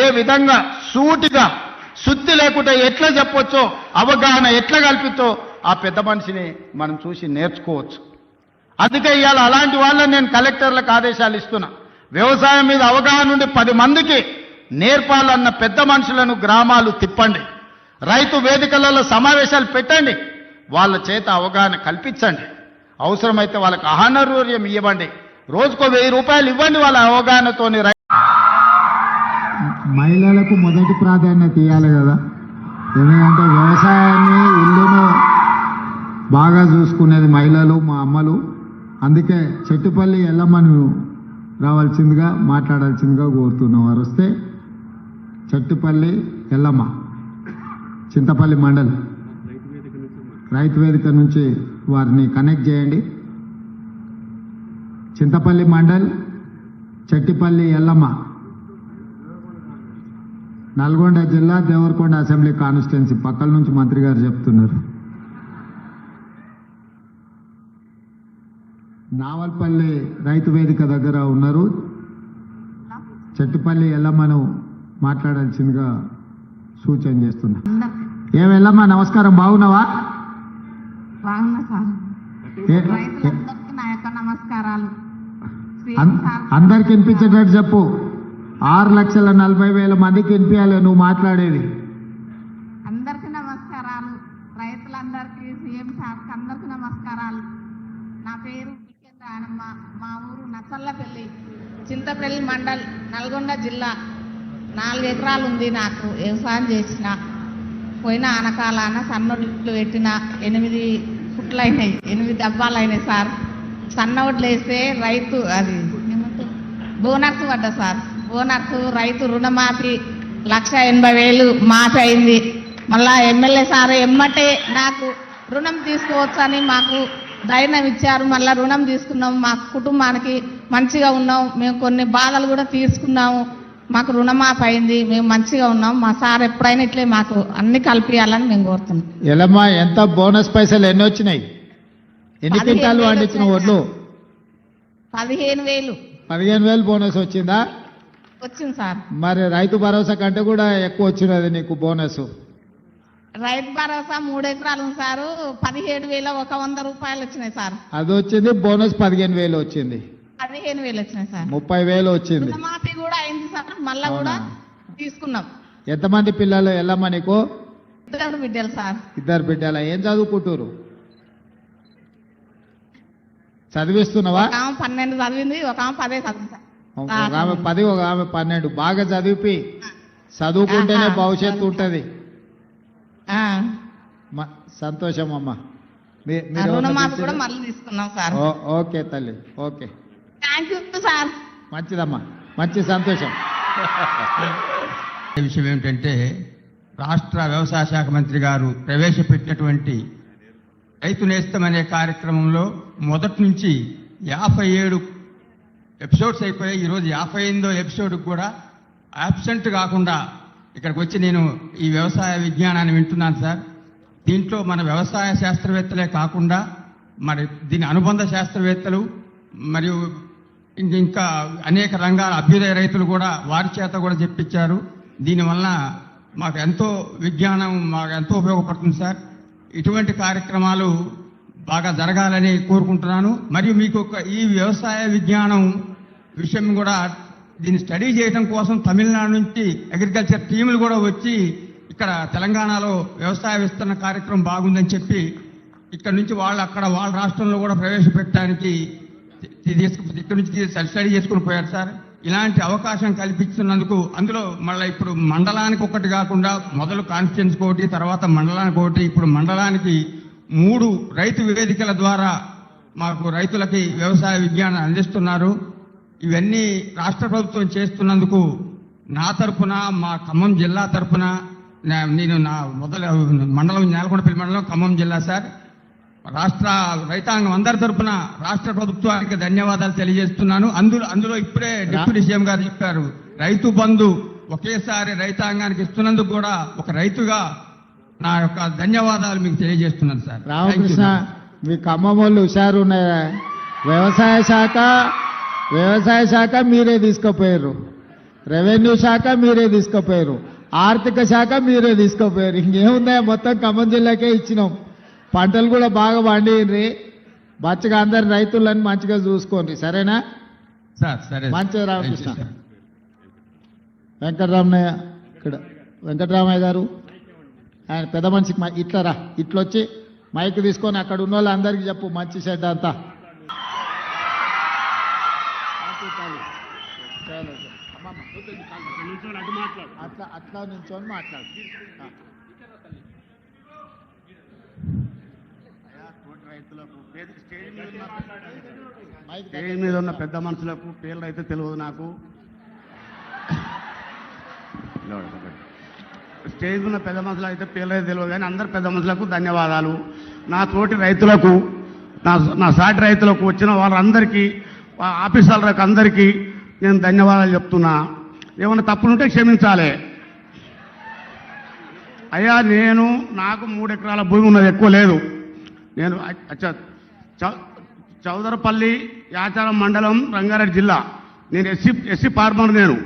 ఏ విధంగా సూటిగా శుద్ధి లేకుండా ఎట్లా చెప్పొచ్చో, అవగాహన ఎట్లా కల్పించో ఆ పెద్ద మనిషిని మనం చూసి నేర్చుకోవచ్చు. అందుకే ఇవాళ అలాంటి వాళ్ళని నేను కలెక్టర్లకు ఆదేశాలు ఇస్తున్నా. వ్యవసాయం మీద అవగాహన ఉండి 10 మందికి నేర్పాలన్న పెద్ద మనుషులను గ్రామాలు తిప్పండి. రైతు వేదికలలో సమావేశాలు పెట్టండి. వాళ్ళ చేత అవగాహన కల్పించండి. అవసరమైతే వాళ్ళకి ఆహారూర్యం ఇవ్వండి. రోజుకో 1000 రూపాయలు ఇవ్వండి. వాళ్ళ అవగాహనతోని
మహిళలకు మొదటి ప్రాధాన్యత ఇవ్వాలి కదా, ఎందుకంటే వ్యవసాయాన్ని ఇల్లును బాగా చూసుకునేది మహిళలు, మా అమ్మలు. అందుకే చెట్టుపల్లి ఎల్లమ్మను రావాల్సిందిగా మాట్లాడాల్సిందిగా కోరుతున్నాం. వారు వస్తే చెట్టుపల్లి ఎల్లమ్మ, చింతపల్లి మండల్ రైతు వేదిక నుంచి వారిని కనెక్ట్ చేయండి. చింతపల్లి మండల్ చెట్టిపల్లి ఎల్లమ్మ, నల్గొండ జిల్లా దేవరకొండ అసెంబ్లీ కాన్స్టిట్యున్సీ. పక్కల నుంచి మంత్రి గారు చెప్తున్నారు. నావల్పల్లి రైతు వేదిక దగ్గర ఉన్నారు. చెట్టుపల్లి ఎల్లమ్మను మాట్లాడాల్సిందిగా సూచన చేస్తున్నా. ఏమెల్లమ్మ నమస్కారం, బాగున్నావా?
బాగున్నా సార్. రైతులందరికీ నా యొక్క నమస్కారాలు.
అందరికి వినిపించేటట్టు చెప్పు. 6,40,000 మందికి వినిపించాలి నువ్వు మాట్లాడేది.
అందరికీ నమస్కారాలు. రైతులందరికీ, సీఎం సార్కి అందరికీ నమస్కారాలు. నా పేరు పిక్కెన్ రాణమ్మ. మా ఊరు నచ్చల్లపల్లి, చింతపల్లి మండల్, నల్గొండ జిల్లా. 4 ఎకరాలు ఉంది నాకు. వ్యవసాయం చేసిన పోయిన ఆనకాలాన సన్నొడ్లు పెట్టిన 8 ఫుట్లు అయినాయి, 8 డబ్బాలు అయినాయి సార్. సన్నొడ్లు వేస్తే రైతు అది బోనస్ పడ్డా సార్. బోనస్ రైతు రుణమాఫీ 1,80,000 మాఫీ అయింది. మళ్ళా ఎమ్మెల్యే సార్ ఎమ్మటే నాకు రుణం తీసుకోవచ్చు అని మాకు ధైర్యం ఇచ్చారు. మళ్ళా రుణం తీసుకున్నాం. మా కుటుంబానికి మంచిగా ఉన్నాం. మేము కొన్ని బాధలు కూడా తీర్చుకున్నాము. మాకు రుణమాఫీ అయింది. మేము మంచిగా ఉన్నాం. మా సార్ ఎప్పుడైనా ఇట్లే మాకు అన్ని కలిపియాలని మేము కోరుతున్నాం.
ఎలమ్మా, ఎంత బోనస్ పైసలు ఎన్ని వచ్చినాయి? ఎన్ని క్వింటాలు పండించిన ఒడ్లు?
15,000.
15,000 బోనస్ వచ్చిందా?
వచ్చింది సార్.
మరి రైతు భరోసా కంటే కూడా ఎక్కువ వచ్చినది నీకు బోనస్.
రైతు భరోసా 3 ఎకరాలు ఉంది సారు. 17,100 రూపాయలు వచ్చినాయి సార్.
అది వచ్చింది. బోనస్ 15,000 వచ్చింది.
15,000 వచ్చినాయి సార్.
30,000 వచ్చింది.
రుణమాఫీ కూడా అయింది సార్. మళ్ళా కూడా తీసుకున్నాం.
ఎంతమంది పిల్లలు ఎల్లమ్మ నీకు?
2 బిడ్డలు సార్.
2 బిడ్డల. ఏం చదువుకుంటారు? చదివిస్తున్నావా?
ఒక ఆమె 12 చదివింది, ఒక ఆమె 10 చదివింది సార్.
ఒక ఆమె 10, ఒక ఆమె 12. బాగా చదివి చదువుకుంటేనే భవిష్యత్తు ఉంటుంది. సంతోషం అమ్మా.
రుణమాఫీ కూడా మళ్ళీ తీసుకున్నాం సార్.
ఓకే తల్లి, ఓకే,
థ్యాంక్ యూ సార్.
మంచిదమ్మా, మంచి సంతోషం.
విషయం ఏమిటంటే, రాష్ట్ర వ్యవసాయ శాఖ మంత్రి గారు ప్రవేశపెట్టినటువంటి రైతు నేస్తం అనే కార్యక్రమంలో మొదటి నుంచి 57 ఎపిసోడ్స్ అయిపోయాయి. ఈరోజు 58వ ఎపిసోడ్కి కూడా యాబ్సెంట్ కాకుండా ఇక్కడికి వచ్చి నేను ఈ వ్యవసాయ విజ్ఞానాన్ని వింటున్నాను సార్. దీంట్లో మన వ్యవసాయ శాస్త్రవేత్తలే కాకుండా మరి దీని అనుబంధ శాస్త్రవేత్తలు మరియు ఇంకా అనేక రంగాల అభ్యుదయ రైతులు కూడా వారి చేత కూడా చెప్పించారు. దీనివల్ల మాకు ఎంతో విజ్ఞానం మాకు ఎంతో ఉపయోగపడుతుంది సార్. ఇటువంటి కార్యక్రమాలు బాగా జరగాలని కోరుకుంటున్నాను. మరియు మీకు ఈ వ్యవసాయ విజ్ఞానం విషయం కూడా దీన్ని స్టడీ చేయడం కోసం తమిళనాడు నుంచి అగ్రికల్చర్ టీములు కూడా వచ్చి ఇక్కడ తెలంగాణలో వ్యవసాయ విస్తరణ కార్యక్రమం బాగుందని చెప్పి ఇక్కడ నుంచి వాళ్ళు అక్కడ వాళ్ళ రాష్ట్రంలో కూడా ప్రవేశపెట్టడానికి ఇక్కడ నుంచి స్టడీ చేసుకుని పోయారు సార్. ఇలాంటి అవకాశం కల్పిస్తున్నందుకు అందులో మళ్ళీ ఇప్పుడు మండలానికి ఒకటి కాకుండా మొదలు కాన్స్టిట్యున్సీకి ఒకటి, తర్వాత మండలానికి ఒకటి, ఇప్పుడు మండలానికి 3 రైతు వేదికల ద్వారా మాకు రైతులకి వ్యవసాయ విజ్ఞానం అందిస్తున్నారు. ఇవన్నీ రాష్ట్ర ప్రభుత్వం చేస్తున్నందుకు నా తరపున, మా ఖమ్మం జిల్లా తరపున, నేను నా మండలం నేలకొండపల్లి మండలం ఖమ్మం జిల్లా సార్, రాష్ట్ర రైతాంగం అందరి తరపున రాష్ట్ర ప్రభుత్వానికి ధన్యవాదాలు తెలియజేస్తున్నాను. అందులో ఇప్పుడే డిప్యూటీ సీఎం గారు చెప్పారు, రైతు బంధు ఒకేసారి రైతాంగానికి ఇస్తున్నందుకు కూడా ఒక రైతుగా నా యొక్క ధన్యవాదాలు మీకు తెలియజేస్తున్నాను సార్.
రామకృష్ణ, మీ ఖమ్మం వాళ్ళు హుషారు ఉన్నాయా? వ్యవసాయ శాఖ మీరే తీసుకుపోయారు, రెవెన్యూ శాఖ మీరే తీసుకుపోయారు, ఆర్థిక శాఖ మీరే తీసుకుపోయారు. ఇంకేముందా, మొత్తం ఖమ్మం జిల్లాకే ఇచ్చినాం. పంటలు కూడా బాగా పండినరి, మంచిగా అందరు రైతులను మంచిగా చూసుకోండి, సరేనా
సార్? సరే,
మంచిగా. రామకృష్ణ, వెంకటరామయ్య ఇక్కడ, వెంకటరామయ్య గారు ఆయన పెద్ద మనిషికి ఇట్లా రా, ఇట్లొచ్చి మైక్ తీసుకొని అక్కడ ఉన్న వాళ్ళందరికీ చెప్పు మంచి చెడ్డ అంతా. అట్లా నించొని మాట్లాడు.
స్టేజ్ మీద ఉన్న పెద్ద మనుషులకు పేర్లు అయితే తెలియదు నాకు. స్టేజ్ ఉన్న పెద్ద మనుషులు అయితే పేర్లు అయితే తెలియదు, కానీ అందరు పెద్ద మనుషులకు ధన్యవాదాలు. నా తోటి రైతులకు, నా సాటి రైతులకు, వచ్చిన వాళ్ళందరికీ, ఆఫీసర్లకు అందరికీ నేను ధన్యవాదాలు చెప్తున్నా. ఏమైనా తప్పులుంటే క్షమించాలి. అయ్యా, నాకు 3 ఎకరాల భూమి ఉన్నది, ఎక్కువ లేదు. నేను చౌదరపల్లి యాచారం మండలం, రంగారెడ్డి జిల్లా. నేను ఎస్సీ ఫార్మర్ నేను.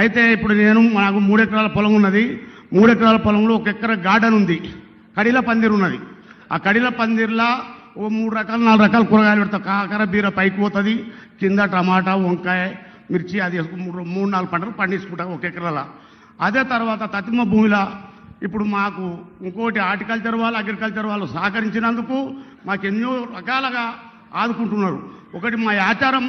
అయితే ఇప్పుడు నాకు 3 ఎకరాల పొలం ఉన్నది. 3 ఎకరాల పొలంలో 1 ఎకరా గార్డెన్ ఉంది, కడిల పందిరు ఉన్నది. ఆ కడిల పందిర్లా ఓ 3 రకాలు 4 రకాల కూరగాయలు పెడతా. కాకర బీర పైకి పోతుంది, కింద టమాటా, వంకాయ, మిర్చి, అది 3-4 పంటలు పండించుకుంటా 1 ఎకరాల. అదే తర్వాత తతిమ భూమిలా ఇప్పుడు మాకు ఇంకోటి హార్టికల్చర్ వాళ్ళు, అగ్రికల్చర్ వాళ్ళు సహకరించినందుకు మాకు ఎన్నో రకాలుగా ఆదుకుంటున్నారు. ఒకటి మా ఆచారం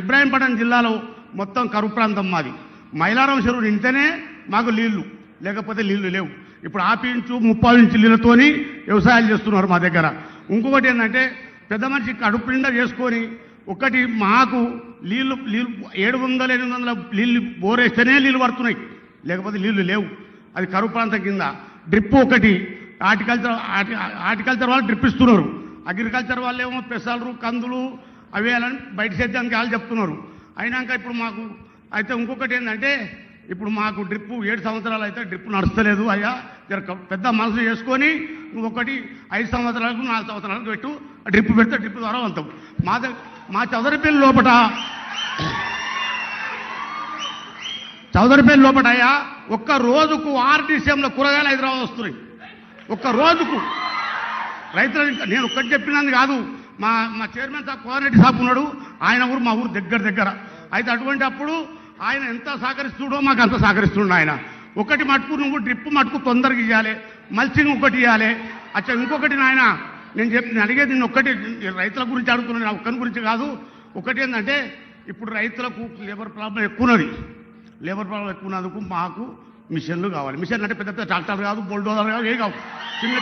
ఇబ్రాహీంపట్నం జిల్లాలో మొత్తం కరువు ప్రాంతం మాది. మైలారం చెరువు నింటేనే మాకు నీళ్లు, లేకపోతే నీళ్లు లేవు. ఇప్పుడు 1/2 ఇంచు 30 ఇంచు నీళ్ళతోని వ్యవసాయాలు చేస్తున్నారు మా దగ్గర. ఇంకొకటి ఏంటంటే పెద్ద మనిషి కడుపు నిండా చేసుకొని ఒకటి మాకు నీళ్లు 700-800 నీళ్ళు బోరేస్తేనే నీళ్ళు పడుతున్నాయి, లేకపోతే నీళ్లు లేవు. అది కరువు ప్రాంతం కింద. డ్రిప్ ఒకటి హార్టికల్చర్ వాళ్ళు డ్రిప్ ఇస్తున్నారు, అగ్రికల్చర్ వాళ్ళు ఏమో పెసలు, కందులు అవి అని బయట సేద్యానికి వాళ్ళు చెప్తున్నారు. అయినాక ఇప్పుడు మాకు అయితే ఇంకొకటి ఏంటంటే ఇప్పుడు మాకు డ్రిప్ 7 సంవత్సరాలు అయితే డ్రిప్ నడుస్తలేదు. అయ్యా, పెద్ద మనసు చేసుకొని నువ్వు ఒకటి 5 సంవత్సరాలకు 4 సంవత్సరాలకు పెట్టు, డ్రిప్ పెడితే డ్రిప్ ద్వారా వెళ్తాం. మా చౌదరిపల్లి లోపట అయ్యా, ఒక్క రోజుకు RTCMలో కూరగాయలు హైదరాబాద్ వస్తున్నాయి. ఒక్క రోజుకు రైతులు. నేను ఒక్కటి చెప్పినది కాదు, మా చైర్మన్ సాబ్ కోఆర్డినేటర్ సాబ్ ఉన్నాడు, ఆయన ఊరు మా ఊరు దగ్గర. అయితే అటువంటి అప్పుడు ఆయన ఎంత సహకరిస్తుడో మాకు అంత సహకరిస్తుండ ఆయన. ఒకటి మటుకు నువ్వు డ్రిప్ మటుకు తొందరగా ఇవ్వాలి, మల్చింగ్ ఒకటి ఇవ్వాలి. అచ్చా, ఇంకొకటి నాయన నేను అడిగేది నిన్ను ఒక్కటి, రైతుల గురించి అడుగుతున్నాను, నా ఒక్కరి గురించి కాదు. ఒకటి ఏంటంటే ఇప్పుడు రైతులకు లేబర్ ప్రాబ్లం ఎక్కువన్నది. లేబర్ ప్రాబ్లం ఎక్కువన్నందుకు మాకు మిషన్లు కావాలి. మిషన్ అంటే పెద్ద ట్రాక్టర్ కాదు, బుల్డోజర్ కాదు, ఏ కావు, చిన్న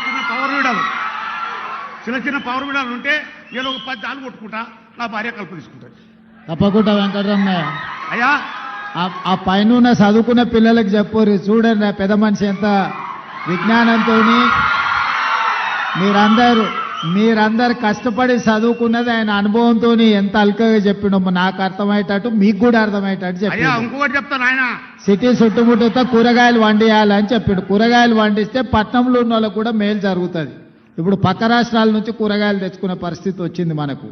పవర్ వీడాలు ఉంటే నేను ఒక 10 దాలు కొట్టుకుంటా, నా భార్య కలుపు తీసుకుంటుంది.
తప్పకుండా వెంకటరమయ్య
అయ్యా,
ఆ పైన చదువుకున్న పిల్లలకు చెప్పరు, చూడండి పెద్ద మనిషి ఎంత విజ్ఞానంతో మీరందరూ మీరందరు కష్టపడి చదువుకున్నది ఆయన అనుభవంతో ఎంత అల్కగా చెప్పినో నాకు అర్థమయ్యేటట్టు మీకు కూడా అర్థమయ్యేటట్టు
అయ్యా
చెప్పి
ఇంకొకటి చెప్తాను ఆయన
సిటీ చుట్టుముట్టుతో కూరగాయలు వండియాలని చెప్పాడు. కూరగాయలు వండిస్తే పట్నంలో ఉన్న వాళ్ళకు కూడా మేలు జరుగుతుంది. ఇప్పుడు పక్క రాష్ట్రాల నుంచి కూరగాయలు తెచ్చుకునే పరిస్థితి వచ్చింది మనకు.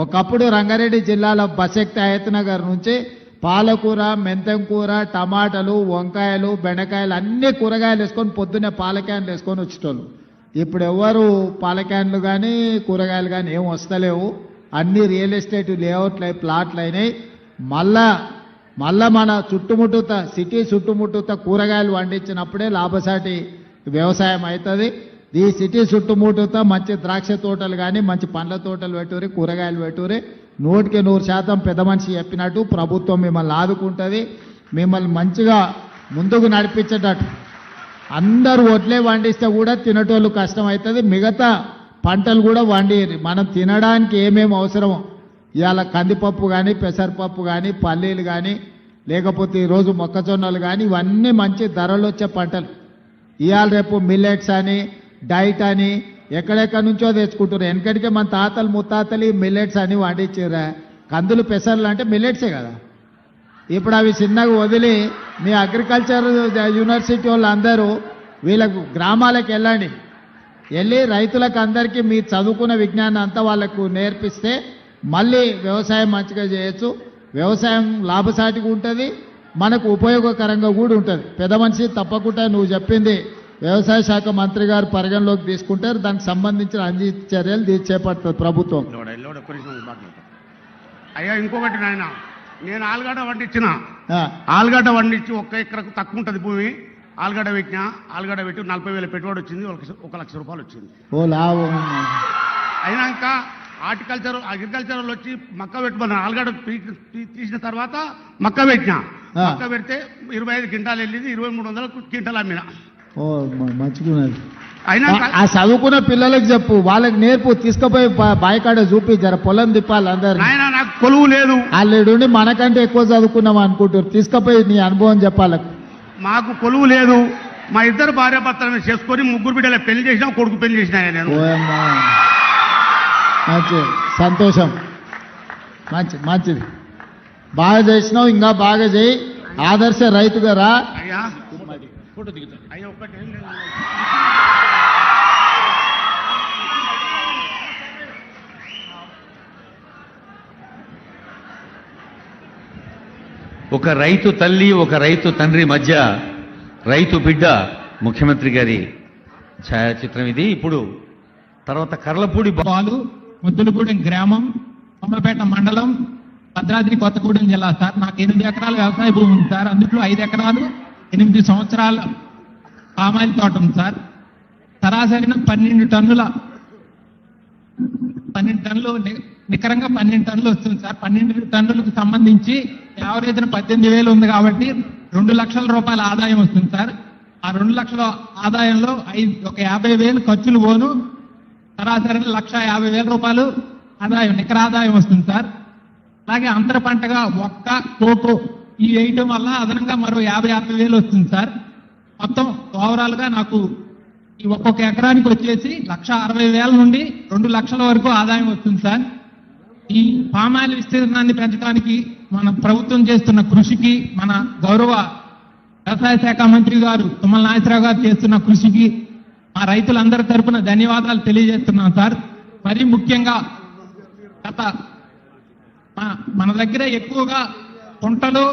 ఒకప్పుడు రంగారెడ్డి జిల్లాలో బసెక్తి అయత్నగర్ నుంచి పాలకూర, మెంతం కూర, టమాటాలు, వంకాయలు, బెండకాయలు అన్ని కూరగాయలు వేసుకొని పొద్దున్నే పాల క్యాన్లు వేసుకొని వచ్చేటోళ్ళు. ఇప్పుడు ఎవరు పాల క్యాన్లు కానీ కూరగాయలు కానీ ఏం వస్తలేవు. అన్ని రియల్ ఎస్టేట్ లేఅవుట్లు ప్లాట్లు అయినాయి. మళ్ళా మన చుట్టుముట్టుత సిటీ చుట్టుముట్టుత కూరగాయలు పండించినప్పుడే లాభసాటి వ్యవసాయం అవుతుంది. ఈ సిటీ చుట్టుముట్టుత మంచి ద్రాక్ష తోటలు కానీ మంచి పండ్ల తోటలు పెట్టుకుని కూరగాయలు పెట్టుకుని 100% పెద్ద మనిషి చెప్పినట్టు ప్రభుత్వం మిమ్మల్ని ఆదుకుంటుంది. మిమ్మల్ని మంచిగా ముందుకు నడిపించేటట్టు అందరూ వడ్లే వండిస్తే కూడా తినేటోళ్ళు కష్టం అవుతుంది. మిగతా పంటలు కూడా వండి మనం తినడానికి ఏమేమి అవసరమో ఇవాళ కందిపప్పు కానీ పెసరపప్పు కానీ పల్లీలు కానీ లేకపోతే ఈరోజు మొక్కజొన్నలు కానీ ఇవన్నీ మంచి ధరలు వచ్చే పంటలు. ఇవాళ రేపు మిల్లెట్స్ అని డైట్ అని ఎక్కడెక్కడి నుంచో తెచ్చుకుంటారు. వెనకడికే మన తాతలు ముత్తాతలు మిల్లెట్స్ అని వండించారా. కందులు పెసర్లు అంటే మిల్లెట్సే కదా. ఇప్పుడు అవి చిన్నగా వదిలి మీ అగ్రికల్చర్ యూనివర్సిటీ వాళ్ళు అందరూ వీళ్ళకు గ్రామాలకు వెళ్ళి రైతులకు అందరికీ మీ చదువుకున్న విజ్ఞానం అంతా వాళ్ళకు నేర్పిస్తే మళ్ళీ వ్యవసాయం మంచిగా చేయొచ్చు. వ్యవసాయం లాభసాటిగా ఉంటుంది, మనకు ఉపయోగకరంగా కూడా ఉంటుంది. పెద్ద మనిషి తప్పకుండా నువ్వు చెప్పింది వ్యవసాయ శాఖ మంత్రి గారు పరిగణలోకి తీసుకుంటారు. దానికి సంబంధించిన అన్ని చర్యలు చేపడుతుంది ప్రభుత్వం.
అయ్యా ఇంకొకటి నాయన, నేను ఆలుగడ్డ వండించిన ఆలుగడ్డ వండించి 1 ఎకరకు తక్కువ ఉంటుంది భూమి. ఆలుగడ్డ పెట్టినా, ఆలుగడ్డ పెట్టి 40,000 పెట్టుబడి వచ్చింది, 1 లక్ష రూపాయలు వచ్చింది.
ఓ లాభం.
అయినాక అగ్రికల్చర్ వచ్చి మక్క పెట్టుకున్నాను. ఆలుగడ్డ తీసిన తర్వాత మక్క పెట్టినా. మక్క పెడితే 25 క్వింటాలు వెళ్ళింది, 2300 క్వింటాలు అమ్మిన.
ఓ మంచుకున్నది.
అయినా
ఆ చదువుకున్న పిల్లలకు చెప్పు, వాళ్ళకి నేర్పు, తీసుకుపోయి బాయికాడ చూపి జర పొలం తిప్పాలి అందరు.
ఆయన నాకు కొలువు లేదు,
వాళ్ళుండి మనకంటే ఎక్కువ చదువుకున్నాం అనుకుంటారు. తీసుకుపోయి నీ అనుభవం చెప్పాలి.
మాకు కొలువు లేదు. మా ఇద్దరు భార్యాభర్తలను చేసుకొని 3 బిడ్డల పెళ్లి చేసినా, కొడుకు పెళ్లి చేసినా నేను.
మంచి సంతోషం, మంచిది. బాగా చేసినావు, ఇంకా బాగా చేయి. ఆదర్శ రైతుగా రా.
అయ్యా అయ్యా ఒక్కటి ఏం లేదు.
ఒక రైతు తల్లి, ఒక రైతు తండ్రి మధ్య రైతు బిడ్డ ముఖ్యమంత్రి గారి ఛాయాచిత్రం ఇది. ఇప్పుడు తర్వాత కర్లపూడి
బాలు, ముద్దులగూడెం గ్రామం, కొమ్మపేట మండలం, భద్రాద్రి కొత్తగూడెం జిల్లా సార్. నాకు 8 ఎకరాల వ్యవసాయ భూమి ఉంది సార్. అందులో 5 ఎకరాలు 8 సంవత్సరాల పామాయిల్ తోట ఉంది సార్. సరాసరిన 12 టన్నులు నికరంగా 12 టన్నులు వస్తుంది సార్. 12 టన్నులకు సంబంధించి యావరేజ్న 18,000 ఉంది కాబట్టి 2 లక్షల రూపాయల ఆదాయం వస్తుంది సార్. ఆ 2 లక్షల ఆదాయంలో 50,000 ఖర్చులు పోను, సరాసరి 1,50,000 రూపాయలు ఆదాయం, నికర ఆదాయం వస్తుంది సార్. అలాగే అంతర పంటగా ఒక్క కోకో ఈ వేయటం వల్ల అదనంగా మరో 50,000 వస్తుంది సార్. మొత్తం ఓవరాల్ గా నాకు ఈ ఒక్కొక్క ఎకరానికి వచ్చేసి 1,60,000 నుండి 2 లక్షల వరకు ఆదాయం వస్తుంది సార్. ఈ పామాయిల్ విస్తీర్ణాన్ని పెంచడానికి మన ప్రభుత్వం చేస్తున్న కృషికి, మన గౌరవ వ్యవసాయ శాఖ మంత్రి గారు తుమ్మల నాగేశ్వరరావు గారు చేస్తున్న కృషికి మా రైతులందరి తరపున ధన్యవాదాలు తెలియజేస్తున్నాం సార్. మరీ ముఖ్యంగా మన దగ్గర ఎక్కువగా కుంటలు,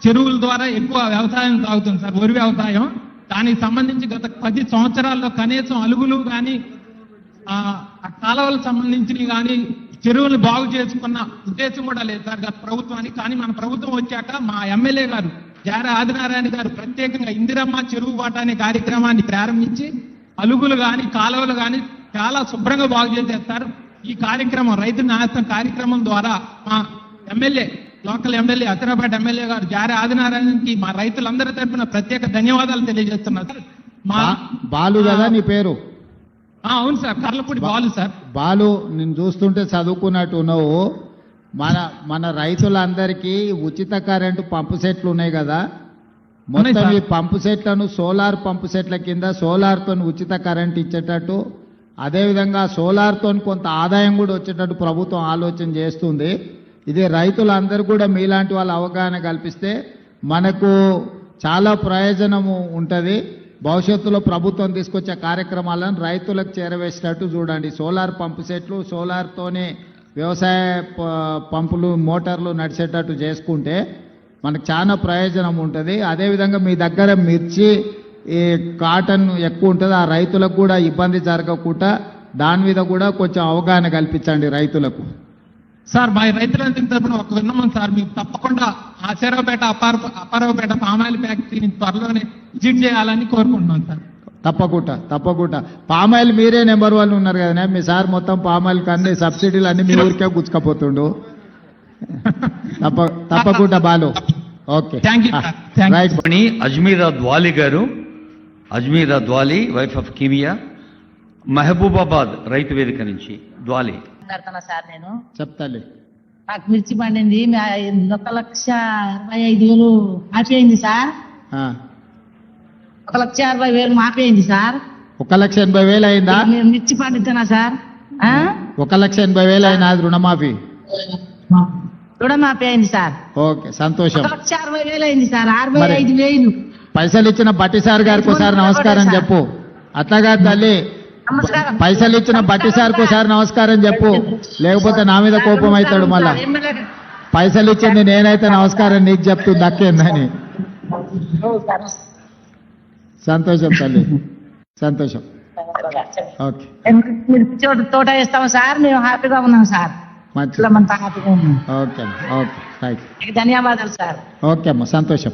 చెరువుల ద్వారా ఎక్కువ వ్యవసాయం సాగుతుంది సార్, వరి వ్యవసాయం. దానికి సంబంధించి గత 10 సంవత్సరాల్లో కనీసం అలుగులు కానీ ఆ కాలువలకు సంబంధించినవి కానీ చెరువులు బాగు చేసుకున్న ఉద్దేశం కూడా లేదు సార్ గత ప్రభుత్వానికి. కానీ మన ప్రభుత్వం వచ్చాక మా ఎమ్మెల్యే గారు జారా ఆదినారాయణ గారు ప్రత్యేకంగా ఇందిరమ్మ చెరువు బాట అనే కార్యక్రమాన్ని ప్రారంభించి అలుగులు కానీ కాలువలు కానీ చాలా శుభ్రంగా బాగు చేసేస్తారు. ఈ కార్యక్రమం రైతు నేస్తం కార్యక్రమం ద్వారా మా ఎమ్మెల్యే, లోకల్ ఎమ్మెల్యే, అతనపేట ఎమ్మెల్యే గారు జారా ఆదినారాయణకి మా రైతులందరి తరఫున ప్రత్యేక ధన్యవాదాలు తెలియజేస్తున్నారు సార్. మా
బాలు కదా నీ పేరు?
అవును సార్, కర్లపూడి బాలు సార్.
బాలు, నేను చూస్తుంటే చదువుకున్నట్టు ఉన్నావు. మన రైతులందరికీ ఉచిత కరెంటు పంపు సెట్లు ఉన్నాయి కదా, మొత్తం ఈ పంపు సెట్లను సోలార్ పంపు సెట్ల కింద సోలార్తో ఉచిత కరెంట్ ఇచ్చేటట్టు అదేవిధంగా సోలార్తో కొంత ఆదాయం కూడా వచ్చేటట్టు ప్రభుత్వం ఆలోచన చేస్తుంది. ఇది రైతులందరూ కూడా మీలాంటి వాళ్ళ అవగాహన కల్పిస్తే మనకు చాలా ప్రయోజనము ఉంటుంది. భవిష్యత్తులో ప్రభుత్వం తీసుకొచ్చే కార్యక్రమాలను రైతులకు చేరవేసేటట్టు చూడండి. సోలార్ పంపు సెట్లు, సోలార్తోనే వ్యవసాయ పంపులు, మోటార్లు నడిచేటట్టు చేసుకుంటే మనకు చాలా ప్రయోజనం ఉంటుంది. అదేవిధంగా మీ దగ్గర మిర్చి, ఈ కాటన్ ఎక్కువ ఉంటుంది, ఆ రైతులకు కూడా ఇబ్బంది జరగకుండా దాని మీద కూడా కొంచెం అవగాహన కల్పించండి రైతులకు.
సార్ మా రైతులందరి తరపున ఒక విన్నమం సార్, మీరు తప్పకుండా ఆచారావుపేట అప్పారావుపేట పామాయిల్ ఫ్యాక్టరీని త్వరలోనే విజిట్ చేయాలని కోరుకుంటున్నాం సార్.
తప్పకుండా పామాయిల్ మీరే నెంబర్ 1 ఉన్నారు కదా మీ సార్. మొత్తం పామాయిల్ కన్నీ సబ్సిడీలు అన్ని మీ ఊరికే గుచ్చుకపోతుండు. తప్పకుండా Balu. Okay,
thank you sir. Thank you.
Right.
Ajmeera Dwali గారు, అజ్మీరా ద్వాలి, వైఫ్ ఆఫ్ కిమియా, మహబూబాబాద్ రైతు వేదిక నుంచి. ద్వాలి.
మాట్లాడుతున్నా సార్, నేను
చెప్తాలే.
నాకు మిర్చి పండింది 1,65,000 ఆపేయింది సార్.
ఆ,
1,60,000 ఆపేయింది సార్.
1,80,000 అయిందా?
నేను మిర్చి పండిస్తున్నా సార్.
1,80,000 అయినా రుణమాఫీ?
రుణమాఫీ అయింది సార్.
ఓకే, సంతోషం.
1,60,000 అయింది సార్. 65,000
పైసలు ఇచ్చిన బట్టి సార్ గారికి ఒకసారి నమస్కారం చెప్పు. అట్లాగా తల్లి,
నమస్కారం.
పైసలు ఇచ్చిన బట్టి సార్కి ఒకసారి నమస్కారం చెప్పు, లేకపోతే నా మీద కోపం అవుతాడు మళ్ళా. పైసలు ఇచ్చింది నేనైతే నమస్కారం నీకు చెప్తుంది అక్కేందని. సంతోషం తల్లి, సంతోషం. ఓకే,
మిర్చి తోట వేస్తాము సార్, మేము హ్యాపీగా ఉన్నాం సార్.
మంచిది.
అంతా హ్యాపీగా ఉన్నాం.
Okay, okay, right.
ధన్యవాదాలు సార్.
ఓకే అమ్మా, సంతోషం.